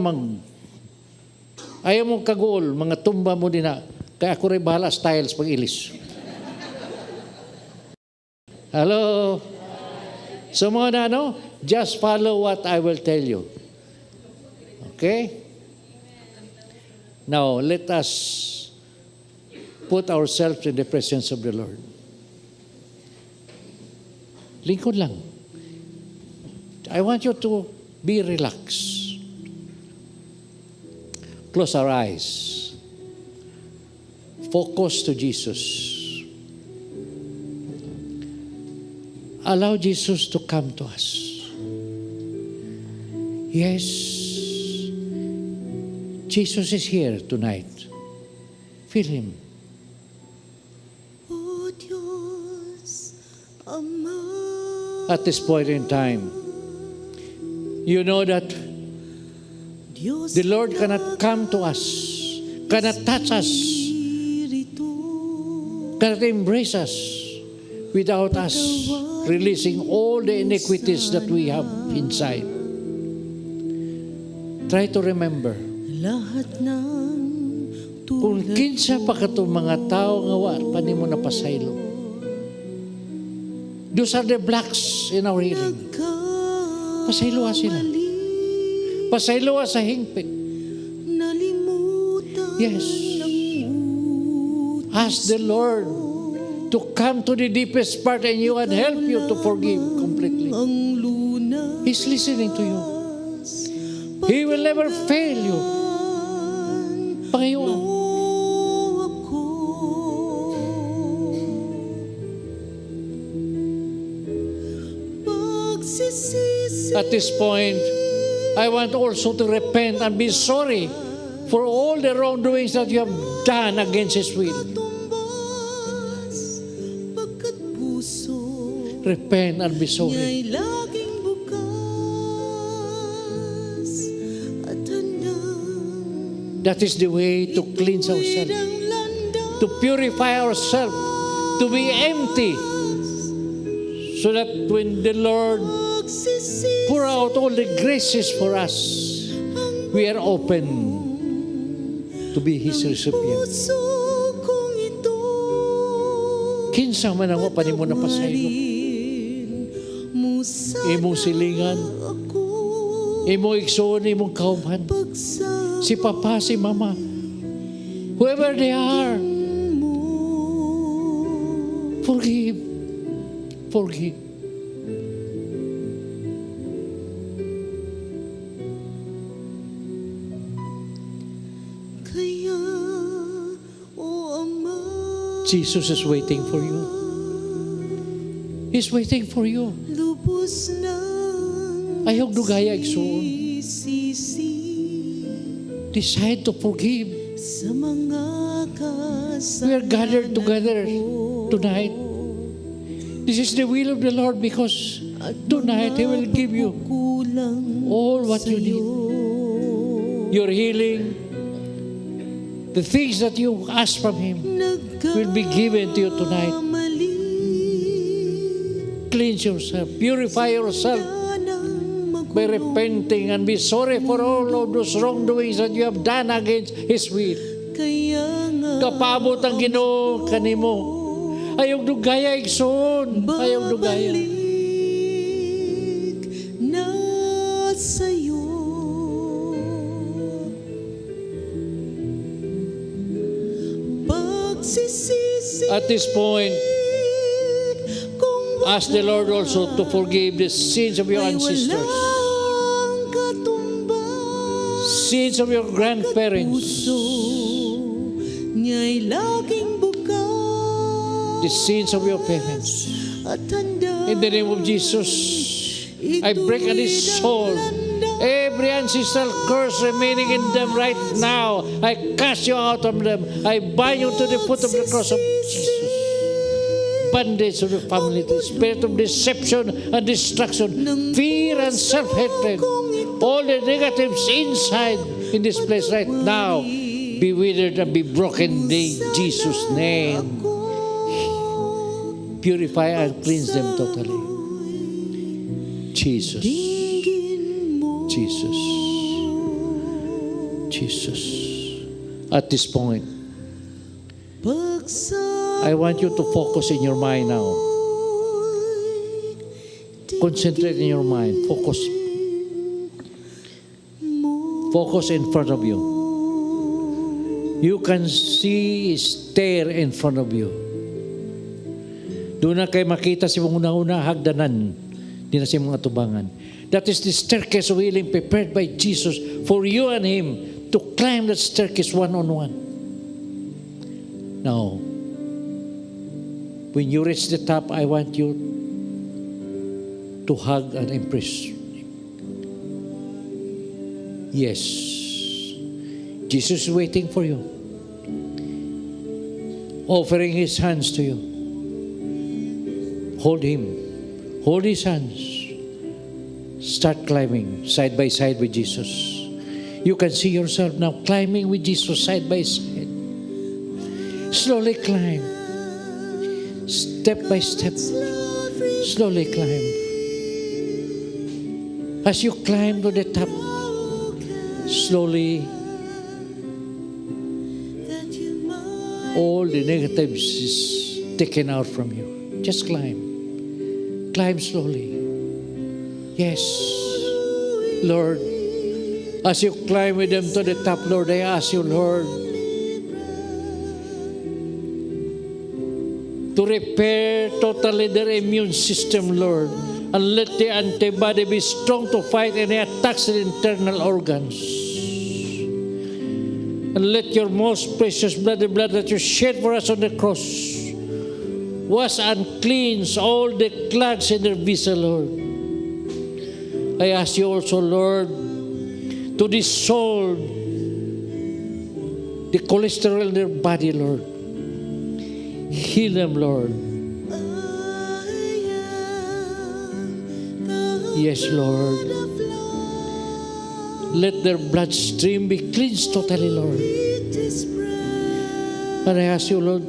ayaw mong kagool, mga tumba mo din ha, kaya ako rin bahala styles pag ilis. Hello? So mga na, just follow what I will tell you. Okay? Now, let us put ourselves in the presence of the Lord. Lingkod lang. I want you to be relaxed. Close our eyes. Focus to Jesus. Allow Jesus to come to us. Yes, Jesus is here tonight. Feel Him. At this point in time, you know that the Lord cannot come to us, cannot touch us, cannot embrace us without us releasing all the iniquities that we have inside. Try to remember, kung kinsa pa katong mga tao nga wa pa nimo napasaylo. Those are the blocks in our healing. Pasayloa sila. Pasayloa sa hingpit. Yes. Ask the Lord to come to the deepest part in you and help you to forgive completely. He's listening to you. He will never fail you. Panginoon. At this point, I want also to repent and be sorry for all the wrongdoings that you have done against His will. Repent and be sorry. That is the way to cleanse ourselves, to purify ourselves, to be empty, so that when the Lord pour out all the graces for us, we are open to be His recipient. Kinsa man ang panimo na pasaylo. Imong silingan, imong igsoon, imong kauban. Si papa, si mama, whoever they are, forgive. Forgive. Kaya, o Ama, Jesus is waiting for you. He's waiting for you. lubos na Ayog dugaya igsoon. sisi Decide to forgive. sa mga kasalanan. We are gathered together tonight. This is the will of the Lord because tonight He will give you all what you need. Your healing, the things that you ask from Him will be given to you tonight. Cleanse yourself, purify yourself by repenting and be sorry for all of those wrongdoings that you have done against His will. Kapabot ang Ginoo kanimo. Ayog dugaya igsoon. Ayog dugaya. Na sa'yo. Pagsisisi At this point, kung ask the Lord also to forgive the sins of your ay ancestors, walang katumbas. sins of your grandparents, Puso niya'y laging bukas the sins of your parents. at handa. In the name of Jesus, I break on this soul every ancestral curse remaining in them right now. I cast you out of them. I bind you to the foot of the cross of Jesus. Bondage of the family, the spirit of deception and destruction, fear and self-hatred, all the negatives inside in this place right now, be withered and be broken in Jesus' name. Purify and cleanse them totally. Jesus. Jesus. Jesus. At this point, I want you to focus in your mind now. Concentrate in your mind. Focus. Focus in front of you. You can see stair in front of you. Doon na kayo makita si mga una-una hagdanan. Di na si mga tubangan. That is the staircase of healing prepared by Jesus for you and Him to climb that staircase one-on-one. Now, when you reach the top, I want you to hug and embrace. Yes. Jesus is waiting for you. Offering His hands to you. Hold Him. Hold His hands. Start climbing side by side with Jesus. You can see yourself now climbing with Jesus side by side. Slowly climb. Step by step. Slowly climb. As you climb to the top, slowly all the negatives is taken out from you. Just climb. Climb slowly. Yes. Lord, as you climb with them to the top, Lord, I ask you, Lord, to repair totally their immune system, Lord, and let the antibody be strong to fight any attacks in internal organs. And let your most precious blood, the blood that you shed for us on the cross, wash and cleanse all the clogs in their vessel, Lord. I ask you also, Lord, to dissolve the cholesterol in their body, Lord. Heal them, Lord. Yes, Lord. Let their bloodstream be cleansed totally, Lord. And I ask you, Lord,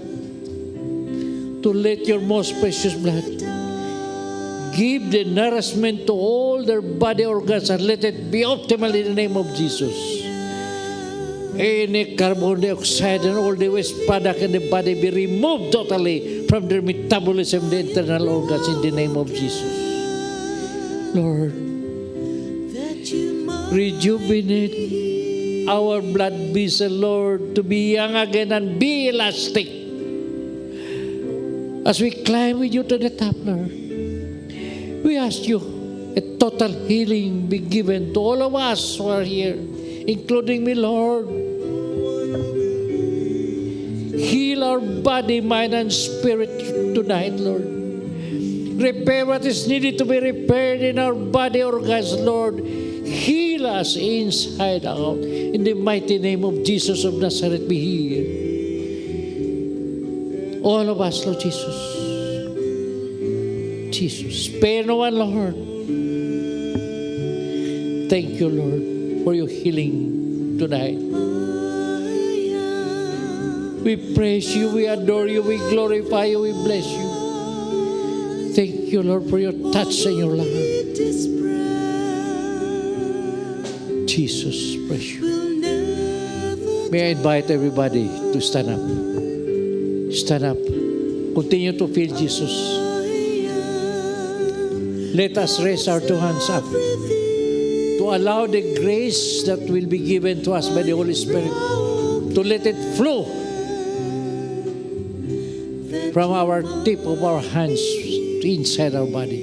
to let your most precious blood give the nourishment to all their body organs and let it be optimal in the name of Jesus. Any carbon dioxide and all the waste product in the body be removed totally from their metabolism, the internal organs, in the name of Jesus. Lord, rejuvenate our blood vessel, Lord, to be young again and be elastic. As we climb with you to the top, Lord, we ask you a total healing be given to all of us who are here, including me, Lord. Heal our body, mind, and spirit tonight, Lord. Repair what is needed to be repaired in our body organs, Lord. Heal us inside out. In the mighty name of Jesus of Nazareth, be healed. All of us, Lord Jesus. Jesus, spare no one, Lord. Thank you, Lord, for your healing tonight. We praise you, we adore you, we glorify you, we bless you. Thank you, Lord, for your touch and your love. Jesus, praise you. May I invite everybody to stand up. Stand up. Continue to feel Jesus. Let us raise our two hands up to allow the grace that will be given to us by the Holy Spirit to let it flow from our tip of our hands to inside our body.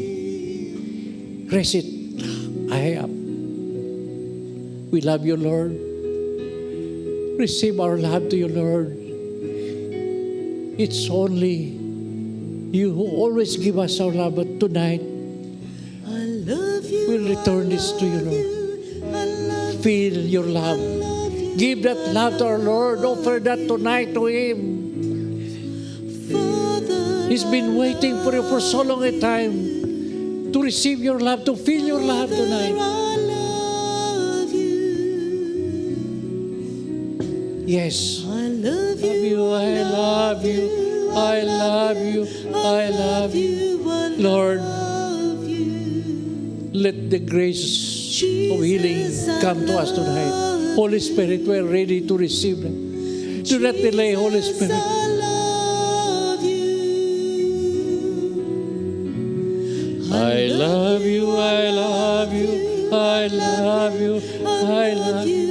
Raise it high up. We love you, Lord. Receive our love to you, Lord. It's only you who always give us our love, but tonight we'll return this to you, Lord. Feel your love. Give that love to our Lord. Offer that tonight to Him. He's been waiting for you for so long a time to receive your love, to feel your love tonight. Yes. I love you, I love you, I love you, I love you. Lord, let the grace of healing come to us tonight. Holy Spirit, we're ready to receive them. Do not delay, Holy Spirit. I love you, I love you, I love you, I love you.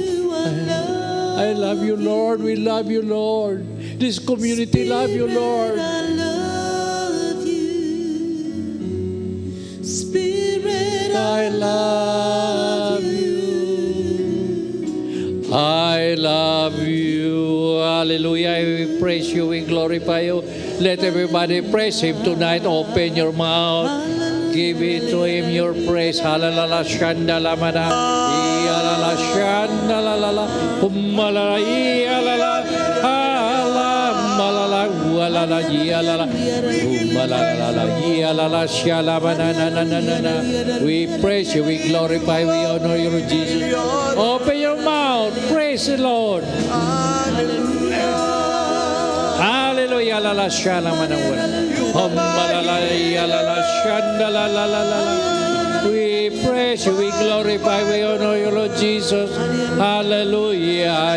I love you, Lord. We love you, Lord. This community love you, Lord. I love you. Spirit, I love you. I love you. Hallelujah. We praise you. We glorify you. Let everybody praise Him tonight. Open your mouth. Give it to Him your praise. Hallelujah. Shandala mana. Iyalala shandala. Ummalala iyalala. Malaala walala iyalala. Ummalala iyalala shalamana na na na na na. We praise you. We glorify. We honor you, Jesus. Open your mouth. Praise the Lord. Hallelujah. La la shalamana wala. We praise you, we glorify, we honor you, Lord Jesus. Hallelujah.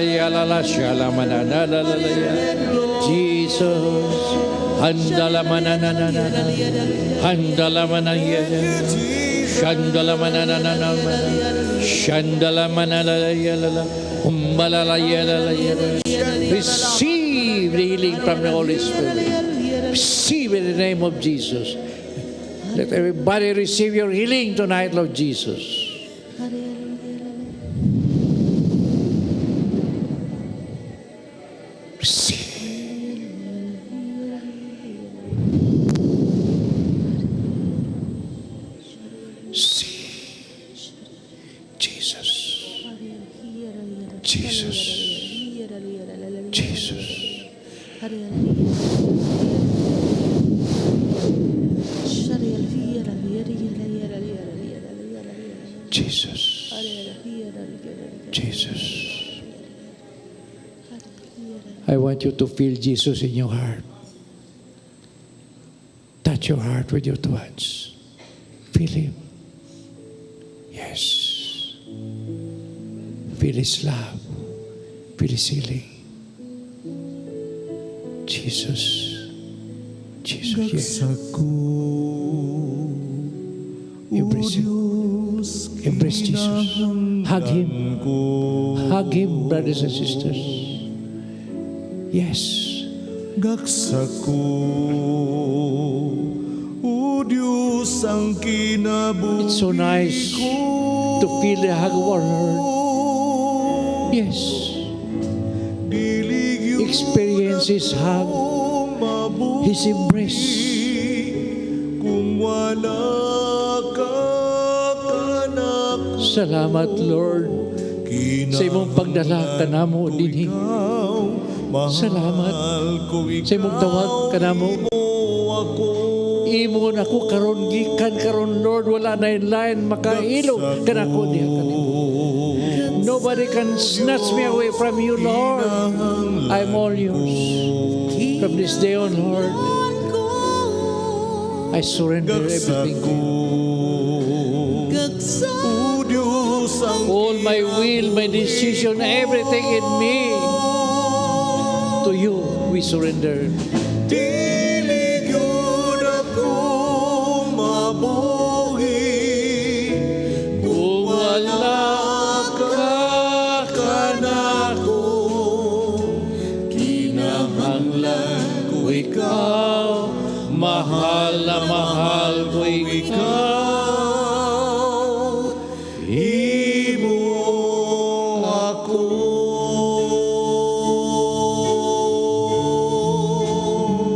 Jesus. Handala manana. Handala manana. Shandala manana. Shandala manana. Receive the healing from the Holy Spirit. Receive in the name of Jesus. Let everybody receive your healing tonight, Lord Jesus. Receive. See. Jesus. Jesus. Jesus. Jesus. Jesus. I want you to feel Jesus in your heart. Touch your heart with your two hands. Feel Him. Yes. Feel His love. Feel His healing. Jesus. Jesus, yes. Gagsaku, Embrace him. Embrace Jesus. Hug him. Hug him, brothers and sisters. Yes. Gagsaku, o Diyos ang kinabuhi It's so nice to feel the hug of our Lord. Yes. Experience His hug, His embrace. Kung wala ka, anak, Salamat, Lord, sa imong pagdala kanamo dinhi. Salamat sa imong tawag kanamo. Imon ako karon gikan karon, Lord, wala na in line makailog kanako diha kanimo. Nobody can snatch me away from you, Lord. I'm all yours. From this day on, Lord, I surrender everything to you. O Diyos ang All my will, my decision, everything in me, to you we surrender. Dili yun ako mabuhi Kung wala ka kanako, kinahanglan ko ikaw, mahal na mahal ko ikaw. Imo ako.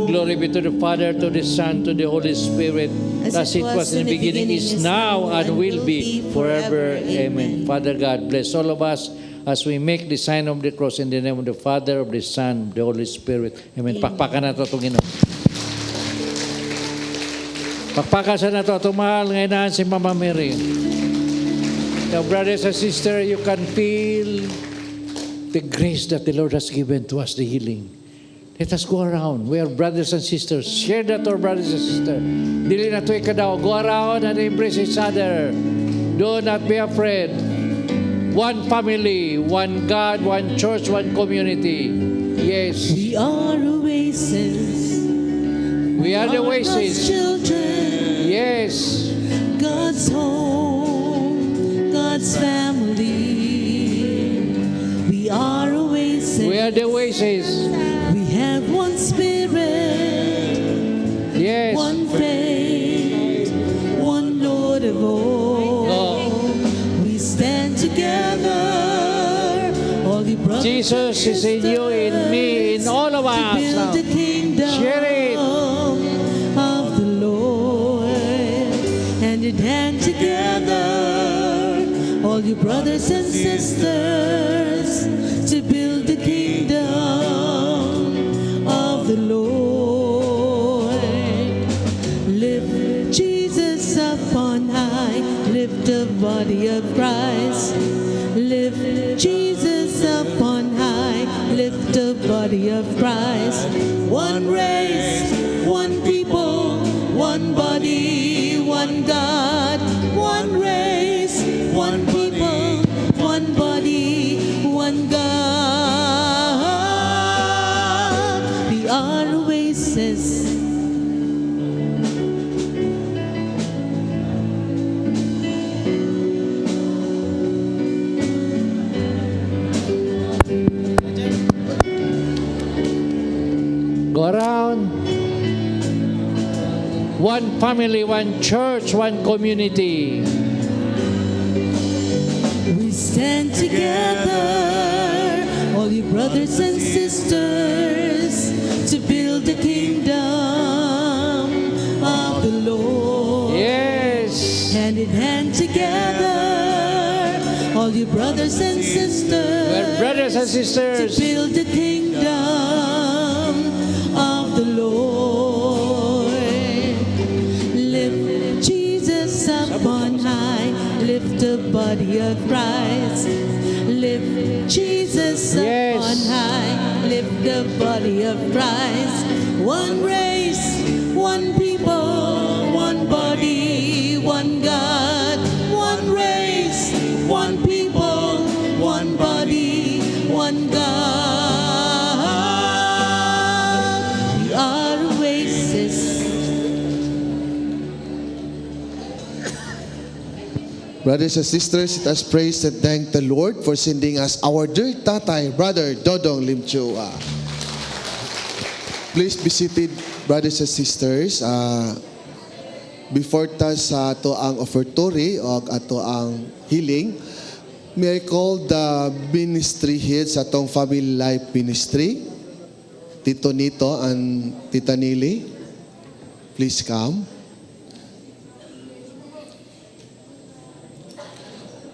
Glory be to the Father, to the Son, to the Holy Spirit, as it was in the beginning, is now, and will be forever. Amen. Father God, bless all of us as we make the sign of the cross in the name of the Father, of the Son, of the Holy Spirit. Amen. Pakpakan na ito itong Ginoo. Pakpakan sa na ito itong mahal ngayon si Mama Mary. Now, brothers and sisters, you can feel the grace that the Lord has given to us, the healing. Let us go around. We are brothers and sisters. Share that to our brothers and sisters. Dili na ito ikadaw. Go around and embrace each other. Do not be afraid. One family, one God, one church, one community. Yes. We are oasis. We are the God's oasis. children. Yes. God's home. God's family. We are oasis. We are the oasis. We have one spirit. Yes. One faith. One Lord of all. Oh. We stand together. All the brothers Jesus is in you, in me, in all of to us. build the kingdom Share it. of the Lord. Hand in hand together, all you brothers and sisters, to build the kingdom of the Lord. Lift Jesus up on high, lift the body of Christ. Lift Jesus up on high, lift the body of Christ. One race, one people, one body, one God. One race, one people, one body, one God. We are oasis. Go around. One family, one church, one community. We stand together, all you brothers and sisters, to build the kingdom of the Lord. Yes. Hand in hand together, all you brothers and sisters, We're brothers and sisters. to build the kingdom of the Lord. Lift Jesus up on high, lift the body of Christ. Lift Jesus up Yes. on high, lift the body of Christ. One race, one people, one body, one God. One race, one people, one body, one God. We are oasis. Brothers and sisters, let us praise and thank the Lord for sending us our dear tatay, Brother Dodong Limchua. Please be seated, brothers and sisters. Before ta sa ato ang offertory o ato ang healing, may I call the ministry head sa atong Family Life Ministry, Tito Nito and Tita Nili. Please come.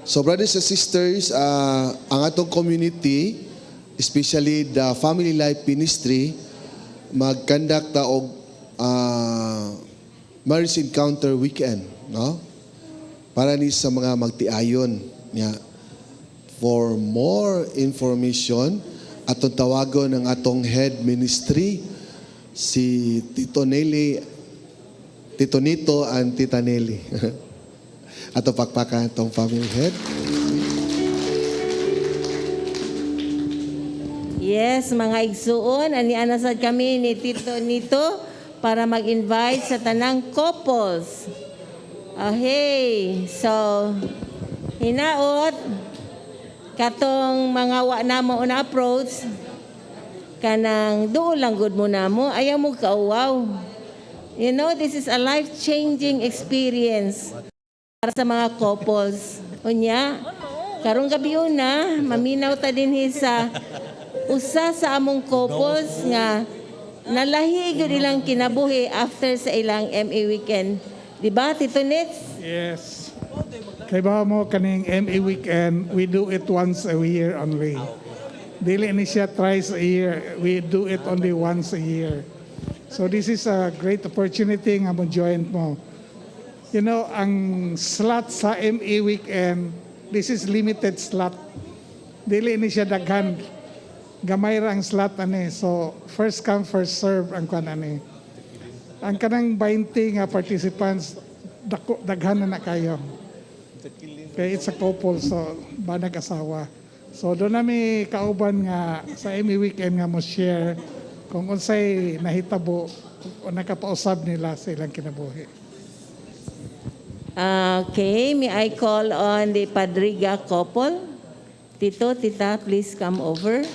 So brothers and sisters, ang atong community, especially the Family Life Ministry, mag-conduct ta og marriage encounter weekend, no? Para ni sa mga magtiayon niya. For more information, atong tawagon ang atong head ministry, si Tito Nelly, Tito Nito and Tita Nelly. Ato pakpakan atong family head. Yes, mga igsuon, aniana sad kami ni Tito Nito para mag-invite sa tanang couples. Hey, so hinaot katong mga wa namo na approach kanang duol lang gud mo namo, ayaw mo kauwaw. You know, this is a life-changing experience para sa mga couples. Unya, karong gabi una, maminaw ta dinhi sa usa sa among couples nga nalahi gud ilang kinabuhi after sa ilang MA weekend. Di ba, Tito Nitz? Yes. Kay ba mo kaning MA weekend, we do it once a year only. Dili ni siya thrice a year. We do it only once a year. So this is a great opportunity nga mo join mo. You know, ang slot sa MA weekend, this is limited slot. Dili ni siya daghan. Gamay ra ang slot ani. So first come first serve ang kan ani. Ang kanang 20 nga participants daghan na kayo. Kaya it's a couple, so ba nag-asawa. So doon namin kauban nga sa MA weekend nga mo share kung unsay nahitabo o nakapausab nila sa ilang kinabuhi. Okay, may I call on the Padriga couple? Tito, Tita, please come over.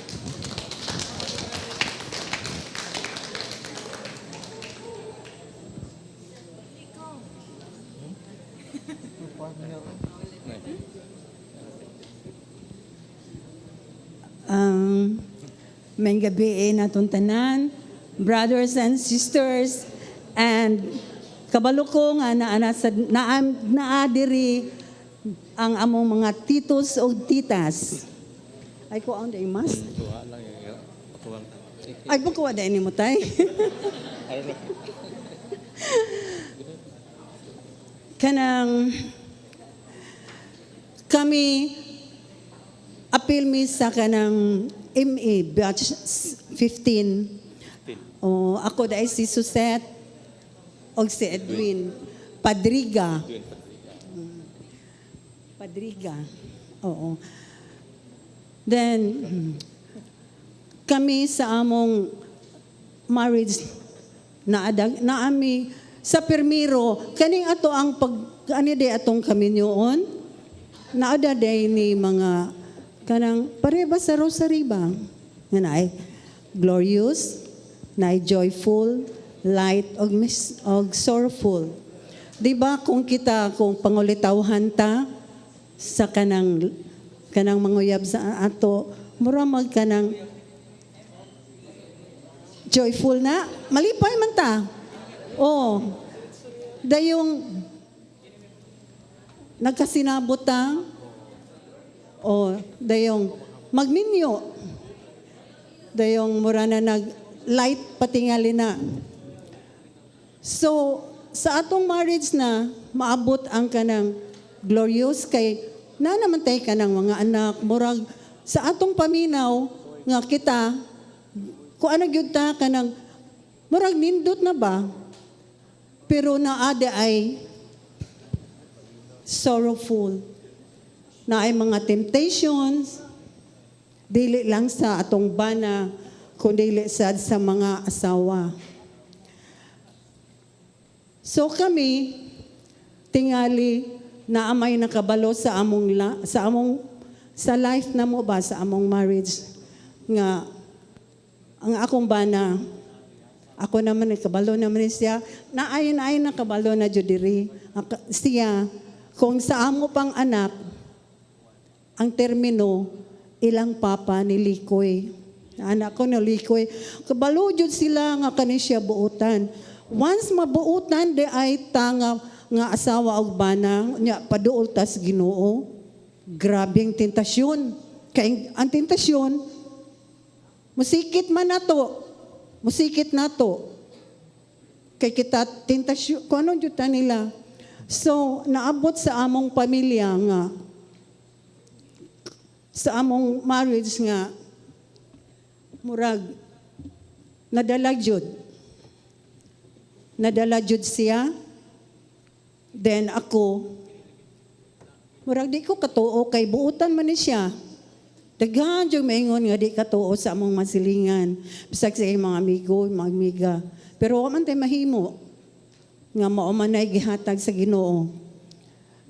May gabi natong tanan, brothers and sisters, and kabalo ko nga naadiri ang among mga titos o titas. Ay ko ang day mas. Ay pagkuha day ni mo tay. Kanang kami appeal mi sa kanang MA batch 15. Ako dahil si Susette o si Edwin Padriga. Padriga. Oo. Then kami sa among marriage naami sa permiro kaning ato ang ani day atong kami noon naada day ni mga kanang pareba sa rosary ba? Nga naay glorious, naay joyful, light, og sorrowful. Di ba kung pangulitawhan ta sa kanang manguyab sa ato, mura mag kanang joyful na, malipay man ta. Dayong nagkasinabot ta, dayong magminyo. Dayong mura na nag-light patingali na. So, sa atong marriage na, maabot ang kanang glorious kay na naman tayo kanang mga anak. Murag, sa atong paminaw, nga kita, kung ano gyud ta kanang, murag nindot na ba? Pero naada ay sorrowful. Na ay mga temptations, dili lang sa atong bana, kundi sa mga asawa. So kami, tingali, na amay nakabalo sa sa life na mo ba, sa among marriage nga ang akong bana ako naman kabalo naman siya na ayon nakabalo na jud diri siya kung sa amo pang anak ang termino ilang papa ni Likoy. Anak ko na Likoy. Kabalo jud sila nga kani siya buutan. Once mabuutan di ay tanga nga asawa og bana nya paduol tas Ginoo. Grabing tentasyon. Kay ang tentasyon musikit man nato. Musikit nato. Kay kita tentasyon kuno jud ta nila. So naabot sa among pamilya nga sa among marriage nga murag nadala jud siya then ako murag di ko katuo kay buutan man ni siya daghan jud maingon nga di katuo sa among masilingan bisag sa mga amigo mga amiga pero wa man tay mahimo nga mao man ay gihatag sa Ginoo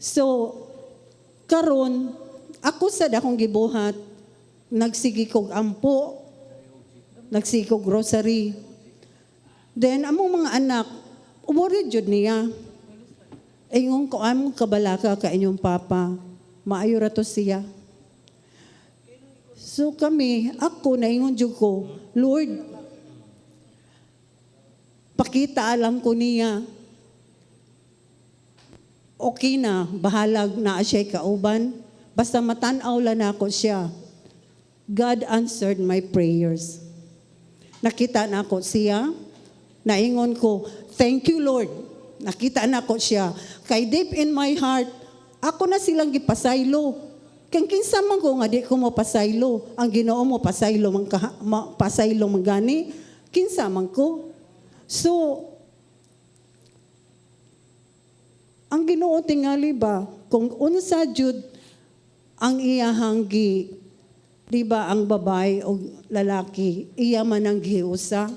so karon ako sad akong gibuhat nagsigi kog ampo nagsigi kog grocery then among mga anak worried jud niya ingon ko among kabalaka ka inyong papa maayo ra to siya so kami ako naingon jud ko Lord pakita alam ko niya okay na bahalag na siya kauban basta matan-aw lang ako siya God answered my prayers. Nakita na ako siya. Naingon ko, thank you Lord. Nakita na ako siya. Kay deep in my heart, ako na silang gipasaylo. Kang kinsa man ko nga di ko mo pasaylo. Ang Ginoo mo pasaylo pasaylo man gani. Kinsa man ko. So, ang Ginoo tingali ba kung unsa jud ang iyahang di ba ang babae o lalaki, iya man ang giusa.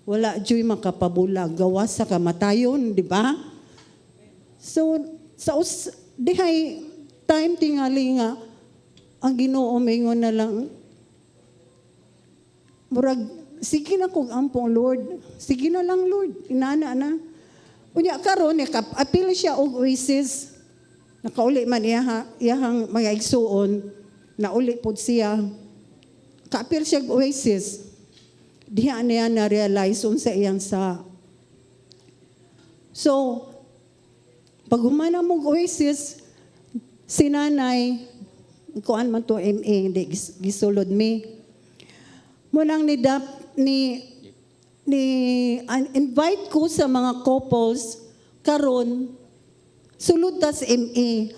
Wala joy makapabulag, gawa sa kamatayon, di ba? So, dihay time tingali nga, ang Ginoo mingon na lang, murag, sige na kong ampong Lord, sige na lang Lord, inana na. Unya karon apil siya og oasis, nakauli man iyahang mga igsuon, nauli pod siya. Kaapil siya oasis. Diha niya na-realize unsa iyang sa. So, pag humana mong oasis, si nanay, kuan man to MA, hindi gisulod mi. Munang invite ko sa mga couples, karon sulod tas MA.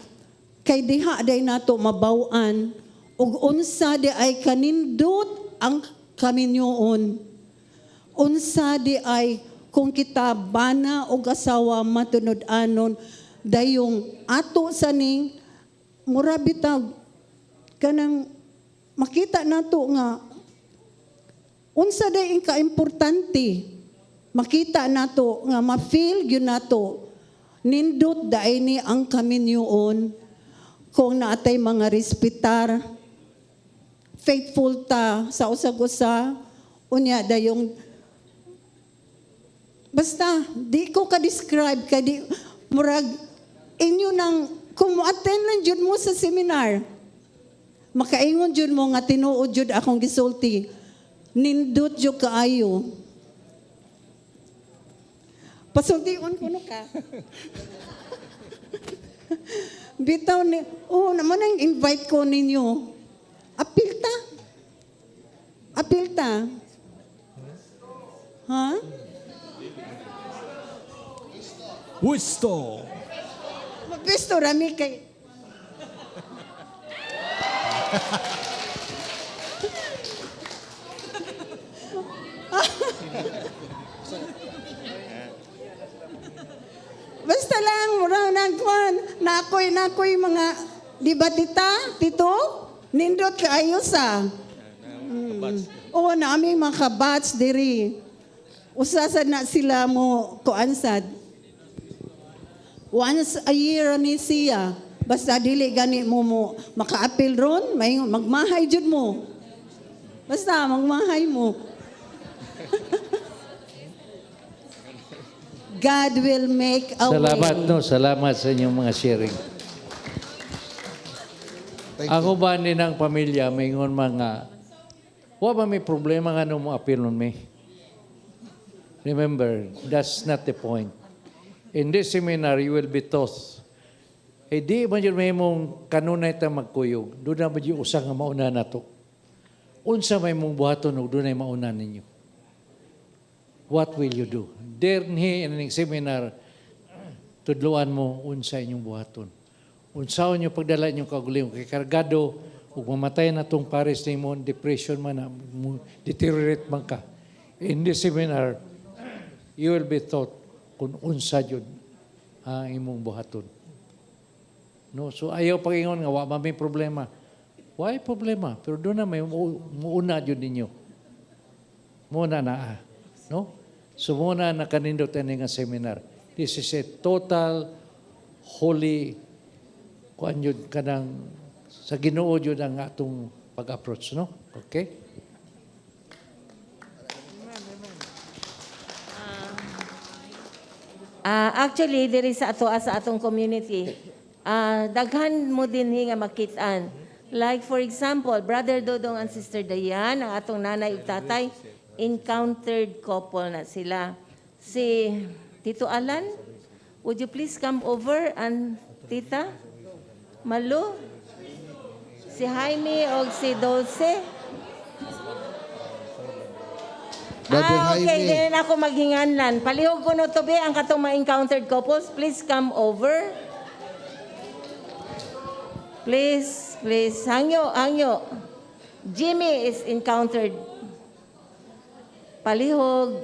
Kay diha day nato mabaw-an ug unsa di ay kanindot ang kaminyoon. Unsa di ay kung kita bana og asawa matunod-anon dayong ato sa ning mura bitag kanang makita nato nga unsa day ka-importante makita nato nga ma-feel gyud nato nindot daay ni ang kaminyoon kung naatay mga respetar faithful ta sa usag-usa unya dayong basta di ko ka-describe kay di murag inyo nang kung mo-attend lang jud mo sa seminar makaingon jud mo nga tinuod jud akong gisulti nindot jud kaayo pasultiun kuno ka bitaw ni naman ang invite ko ninyo apil ta ha Wisdom. magpisto rami kay basta lang mura nagkuan nakoy mga di ba tito nindot kaayo sa oo nami mga kabats diri usasad na sila mo kuansad Once a year ni siya. Basta dili gani mo maka-appeal ron, magmahay jud mo. Basta magmahay mo. God will make a Salamat, way. no? Salamat sa inyong mga sharing. Thank Ako ba ni ng pamilya, mayingon mga, wa ba may problema nga nung mo appeal nun may? Remember, that's not the point. In this seminar, you will be taught. Eh di man yun may mong kanunay ta magkuyog, doon na ba yung usang nga mauna na to? Unsa may mong buhaton, doon na mauna ninyo. What will you do? Derni in seminar, tudluan mo unsa inyong buhaton. Unsaon nyo pagdala inyong kaguliong kay kargado ug mamatay na tong pares nimo, depression man na deteriorate man ka. In this seminar, you will be taught kung unsa jud ang imong buhaton. No, so ayaw pagingon nga wa may problema. Why problema? Pero doon na may muuna jud ninyo. Muna na, no? So muna na kanindot ani nga seminar. This is a total holy kuan yun kanang sa Ginoo yun ang atong pag-approach, no? Okay? Actually, diri sa atong community, daghan mo din nga makitaan. Like for example, Brother Dodong and Sister Dayan, ang atong nanay ug tatay, encountered couple na sila. Si Tito Alan, would you please come over, and Tita Malu, si Jaime o si Dulce. Brother Okay, Jaime. din ako maghinganlan. Palihog ko no to be ang katong ma-encountered couples. Please come over. Please, please. Hangyo. Jimmy is encountered. Palihog.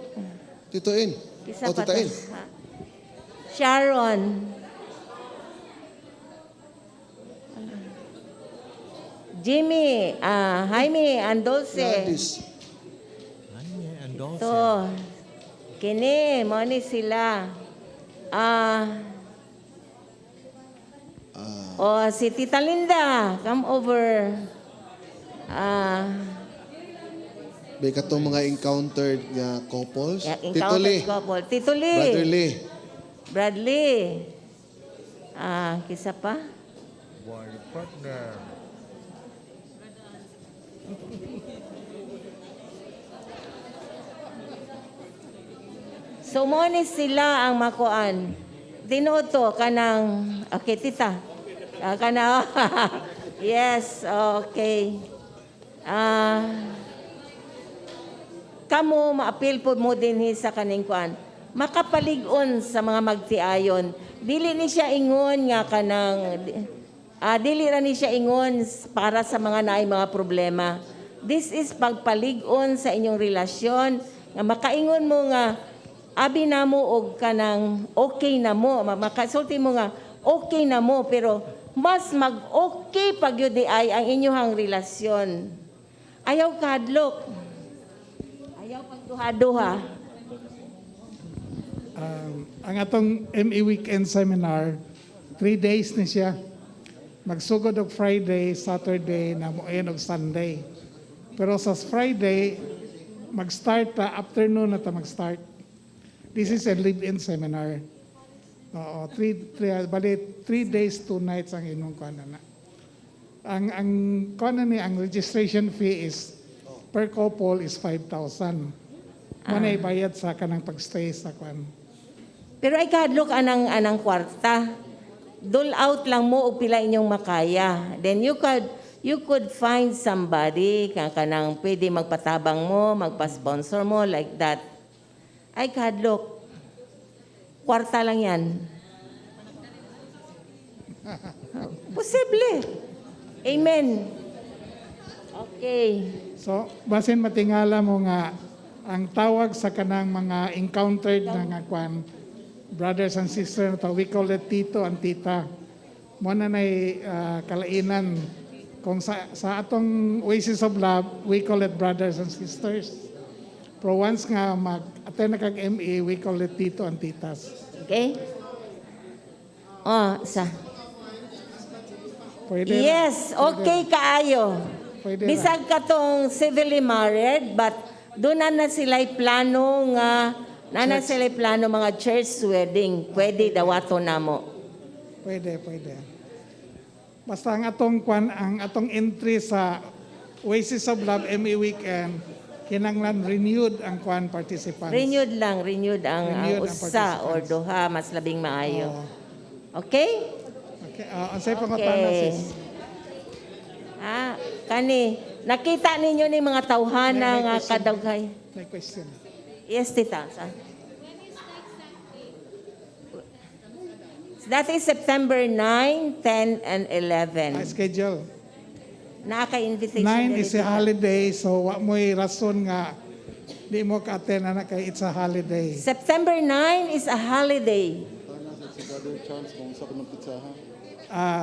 Tito In. Isa O, pa Tita In. to. Sharon. Jimmy, Jaime, and Dulce. Gladys. To, kini, mo ni sila. Si Tita Linda, come over. May katong mga encountered nga couples. Tito Encountered Lee. couple. Tito Lee. Brother Lee. Bradley. Kisa pa? So mo ni sila ang makuan. Dinoto kanang okay tita. Kana yes, okay. Kamo maapil po mo dinhi sa kaning kuan. Makapalig-on sa mga magtiayon. Dili ni siya ingon nga kanang dili ra ni siya ingon para sa mga naay mga problema. This is pagpalig-on sa inyong relasyon nga makaingon mo nga abi na mo og kanang okay na mo, makasulti mo nga okay na mo, pero mas mag-okay pag yun di ay ang inyong relasyon. Ayaw kadlok. Ayaw pagduha-duha. Ang atong ME Weekend Seminar, 3 days ni siya. Magsugod og Friday, Saturday, na muin og Sunday. Pero sa Friday, mag-start ta, afternoon na ta mag-start. This is a live-in seminar. Oo, 3 days, 2 nights ang inyong kuana na. Ang kuana ni ang registration fee is per couple is 5,000. Manay bayad sa kanang pagstay sa kuan. Pero ay kadlok anang kwarta. Dole out lang mo og pila inyong makaya. Then you could find somebody kanang pwede magpatabang mo, magpa-sponsor mo like that. Ay kadlok. Kwarta lang yan. Posible. Amen. Okay. So, basin matingala mo nga ang tawag sa kanang mga encountered na nga kwan, brothers and sisters, we call it tito and tita. Mo na nay kalainan. Kung sa atong Oasis of Love, we call it brothers and sisters. Pero once nga mag-attend na kag ME, we call it tito and titas. Okay? Sa. Pwede na. Yes, okay kaayo. Pwede Bisag ka tong civilly married, but doon na sila'y plano nga, sila'y plano mga church wedding. Pwede dawato na mo. Pwede. Basta ang atong entry sa Oasis of Love ME Weekend, kinanglan renewed ang kwan participants. Renewed ang Renewed ang usa or participants. duha, mas labing maayo. Oo. Okay? Okay, ansay pangutana sis. Kani, nakita ninyo ni mga tawhana May nga question. kadaghay. May question. Yes, tita. That is September 9, 10, and 11. Schedule. Naka-invitation 9 din is ito. a holiday, so wa mo'y rason nga di mo ka-attend anak kay it's a holiday. September 9 is a holiday.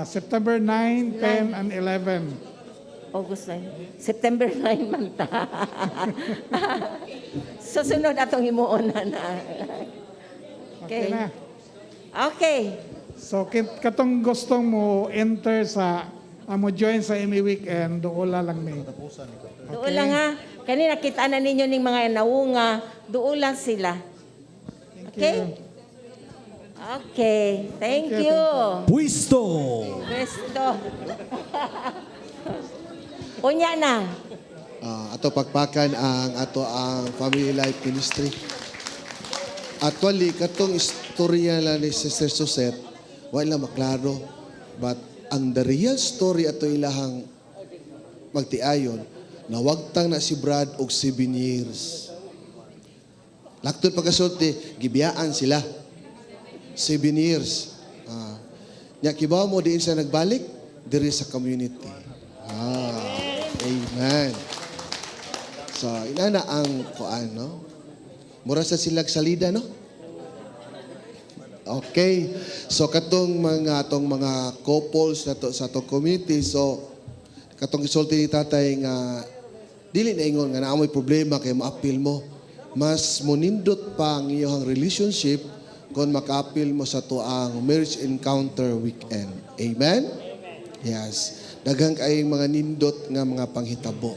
September 9, 10, and 11. August 9. September 9 man ta. Susunod atong himuon na. Okay na. Okay. So katong gustong mo enter sa mo join sa ME Weekend, duola lang may. Doon lang ha. Kanina nakita na ninyo ning mga naunga, doon lang sila. Okay? Okay. Thank you. Pwisto. Presto. Unya na. Ato pagpakan ang Family Life Ministry. Actually, katong istorya lang ni Sister Susette, wala maklaro. But ang the real story ato ilahang magtiayon, na wagtang na si Brad og 7 years. Laktod pagkasulti, gibiyaan sila. 7 years. Nya kibaw mo diin sa nagbalik, diri sa community. Amen. So, inana ang kuan, no? Mura sa silag salida, no? Okay. So, katong mga couples na to, sa atong community, so, katong isulti ni tatay nga, dili na ingon nga naamoy problema kay ma-appeal mo. Mas munindot pa ang iyong relationship kung maka-appeal mo sa tuang marriage encounter weekend. Amen? Yes. Daghang kayong mga nindot nga mga panghitabo.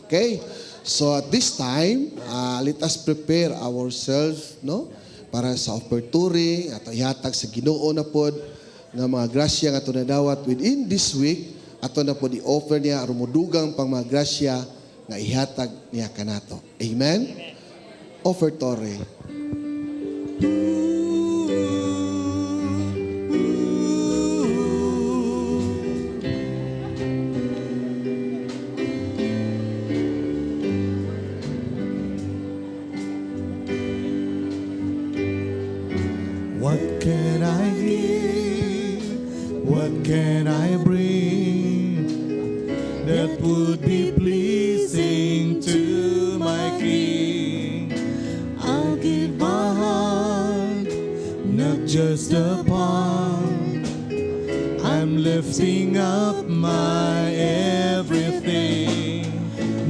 Okay? So at this time, let us prepare ourselves, no? Para sa offertory, at ihatag sa Ginoo na pod nga mga grasya nga ito nadawat within this week, ato na po i-offer niya rumudugang pang mga grasya nga ihatag niya kanato. Amen? Offertory. What can I give? What can I bring that would be pleasing to my King? I'll give my heart, not just a part. I'm lifting up my everything.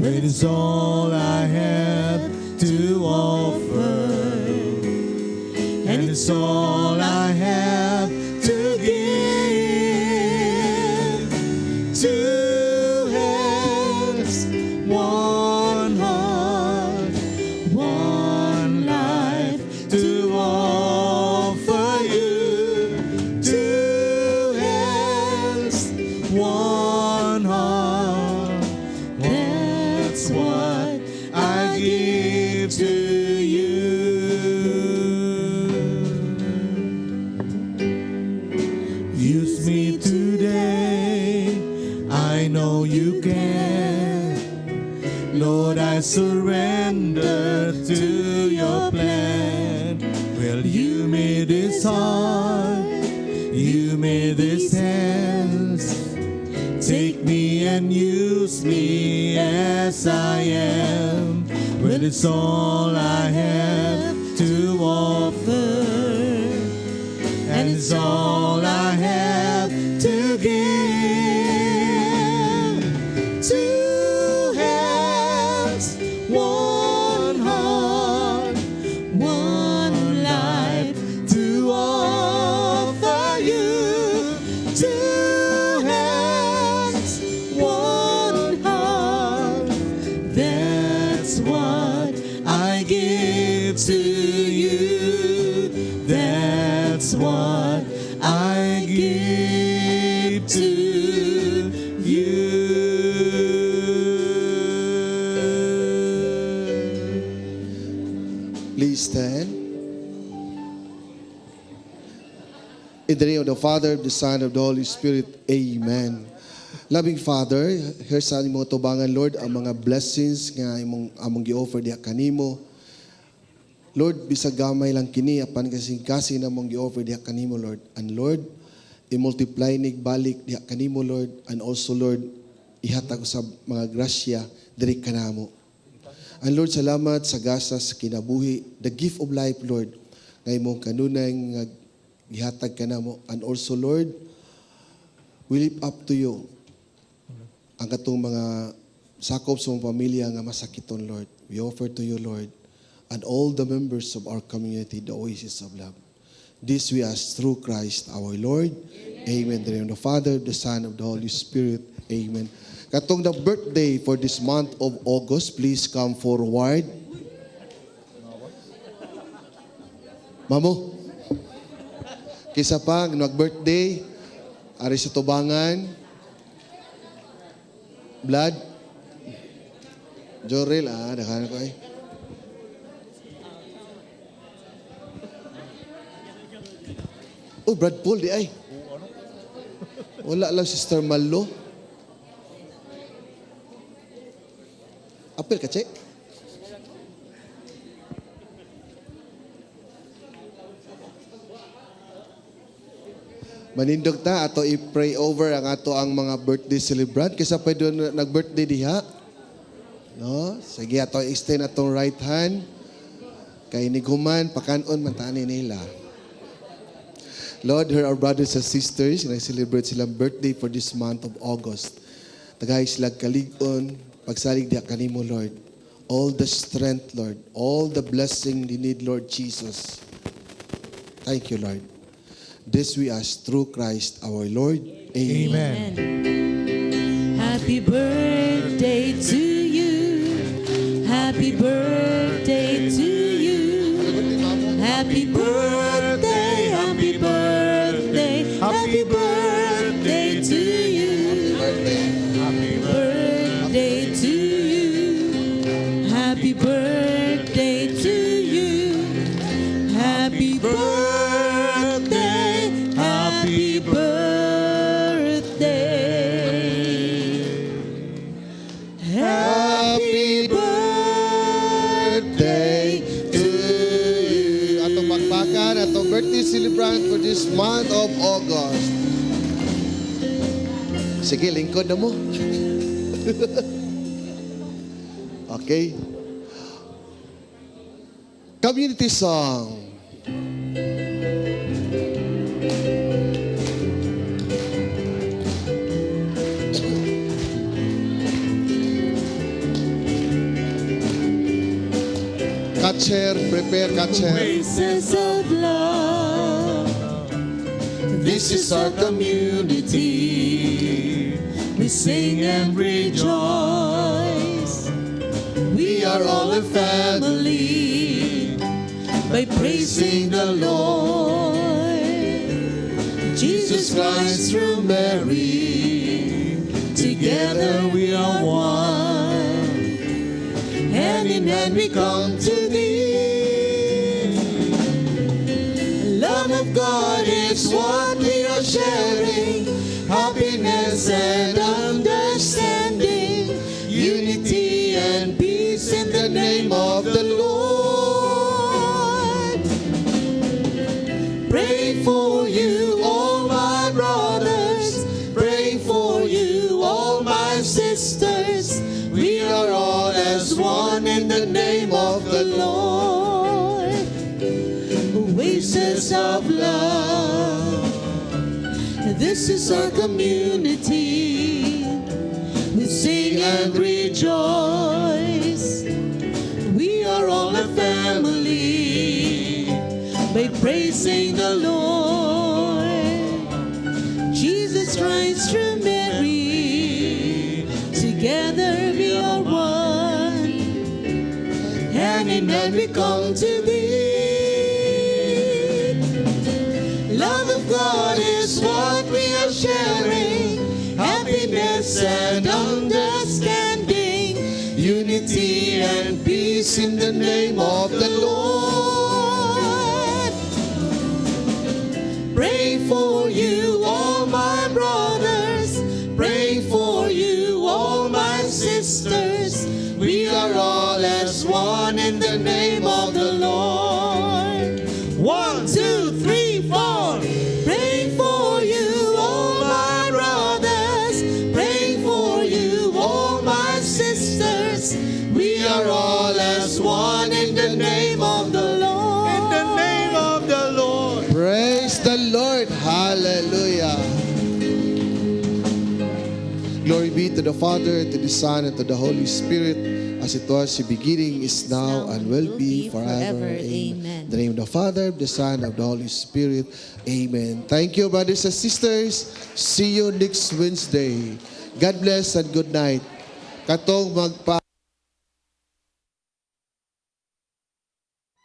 It is all I have to offer. And it's all I have to give. Two hands, one heart, one life to offer you. Two hands, one heart. That's what I give to you. Use me today, I know you can. Lord, I surrender to your plan. Well, you made this heart, you made this hands. Take me and use me as I am. Well, it's all I have to offer. And it's all I have to give. Two hands, one heart, one life to offer you. it to you. That's what I give to you. Please stand. In the name of the Father, of the Son, of the Holy Spirit. Amen. Loving Father, here sa imong tubangan, Lord, ang mga blessings nga among gi-offer diha kanimo. Lord, bisag gamay lang kini apan kasing-kasing namong gi-offer diha kanimo, Lord. And Lord, i-multiply nig balik diha kanimo, Lord. And also, Lord, ihatag sa mga grasya diri kanamo. And Lord, salamat sa gasa sa kinabuhi, the gift of life, Lord, nga imong kanunay nga gihatag kanamo. And also, Lord, we lift up to you ang katong mga sakop sa mga pamilya nga masakiton, Lord. We offer to you, Lord, and all the members of our community, the Oasis of Love. This we ask through Christ our Lord. Amen. In the name of the Father, the Son, of the Holy Spirit. Amen. Katong the birthday for this month of August, please come forward. Mamo, kisa pa, nag-birthday, ari sa tubangan, Blood, Jorel, dakahan ko eh. Oh, Brad Paul, di ay. Wala lang Sister Malo. Apel ka, check. Manindog ta ato i-pray over ang ato ang mga birthday celebrant kaysa pwede nag-birthday diha. No? Sige ato extend atong right hand kay niguman pakanon man tani nila. Lord, hear our brothers and sisters na celebrate silang birthday for this month of August. Tagay sila kalig-on pagsalig diha kanimo, Lord. All the strength, Lord. All the blessing they need, Lord Jesus. Thank you, Lord. This we ask through Christ our Lord. Amen. Happy birthday to you. Happy birthday to you. Happy birthday, happy birthday, happy birthday to you. Happy birthday to you. Happy birthday to you. Happy birthday. Happy birthday. Happy birthday to you. Atong bakbakan, atong birthday celebrant for this month of August. Sige, lingkod na mo. Okay. Community song. Catcher, prepare catcher. Oasis of love. This is our community. We sing and rejoice. We are all a family by praising the Lord. Jesus Christ through Mary. Together we are one. Hand in hand we come to thee. Love of God is what we are sharing. Happiness and understanding. Unity and peace in the name of the Lord. Pray for you, all my brothers. Pray for you, all my sisters. We are all as one in the name of the Lord. Oasis of love. This is our community. We sing and rejoice. We are all a family by praising the Lord. Jesus Christ through Mary. Together we are one. Hand hand in hand we come to thee. Love of God is what we are sharing, happiness and understanding, unity and peace in the name of the Lord. Pray for you, all my brothers. Pray for you, all my sisters. We are all as one in the name of the Lord. 1, 2, 3, 4. Pray for you, all my brothers. Pray for you, all my sisters. We are all as one in the name of the Lord. In the name of the Lord. Praise the Lord. Hallelujah. Glory be to the Father, to the Son, and to the Holy Spirit, as it was in the beginning, is now, and will be forever. Amen. In the name of the Father, of the Son, of the Holy Spirit. Amen. Thank you, brothers and sisters. See you next Wednesday. God bless and good night. Katong magpa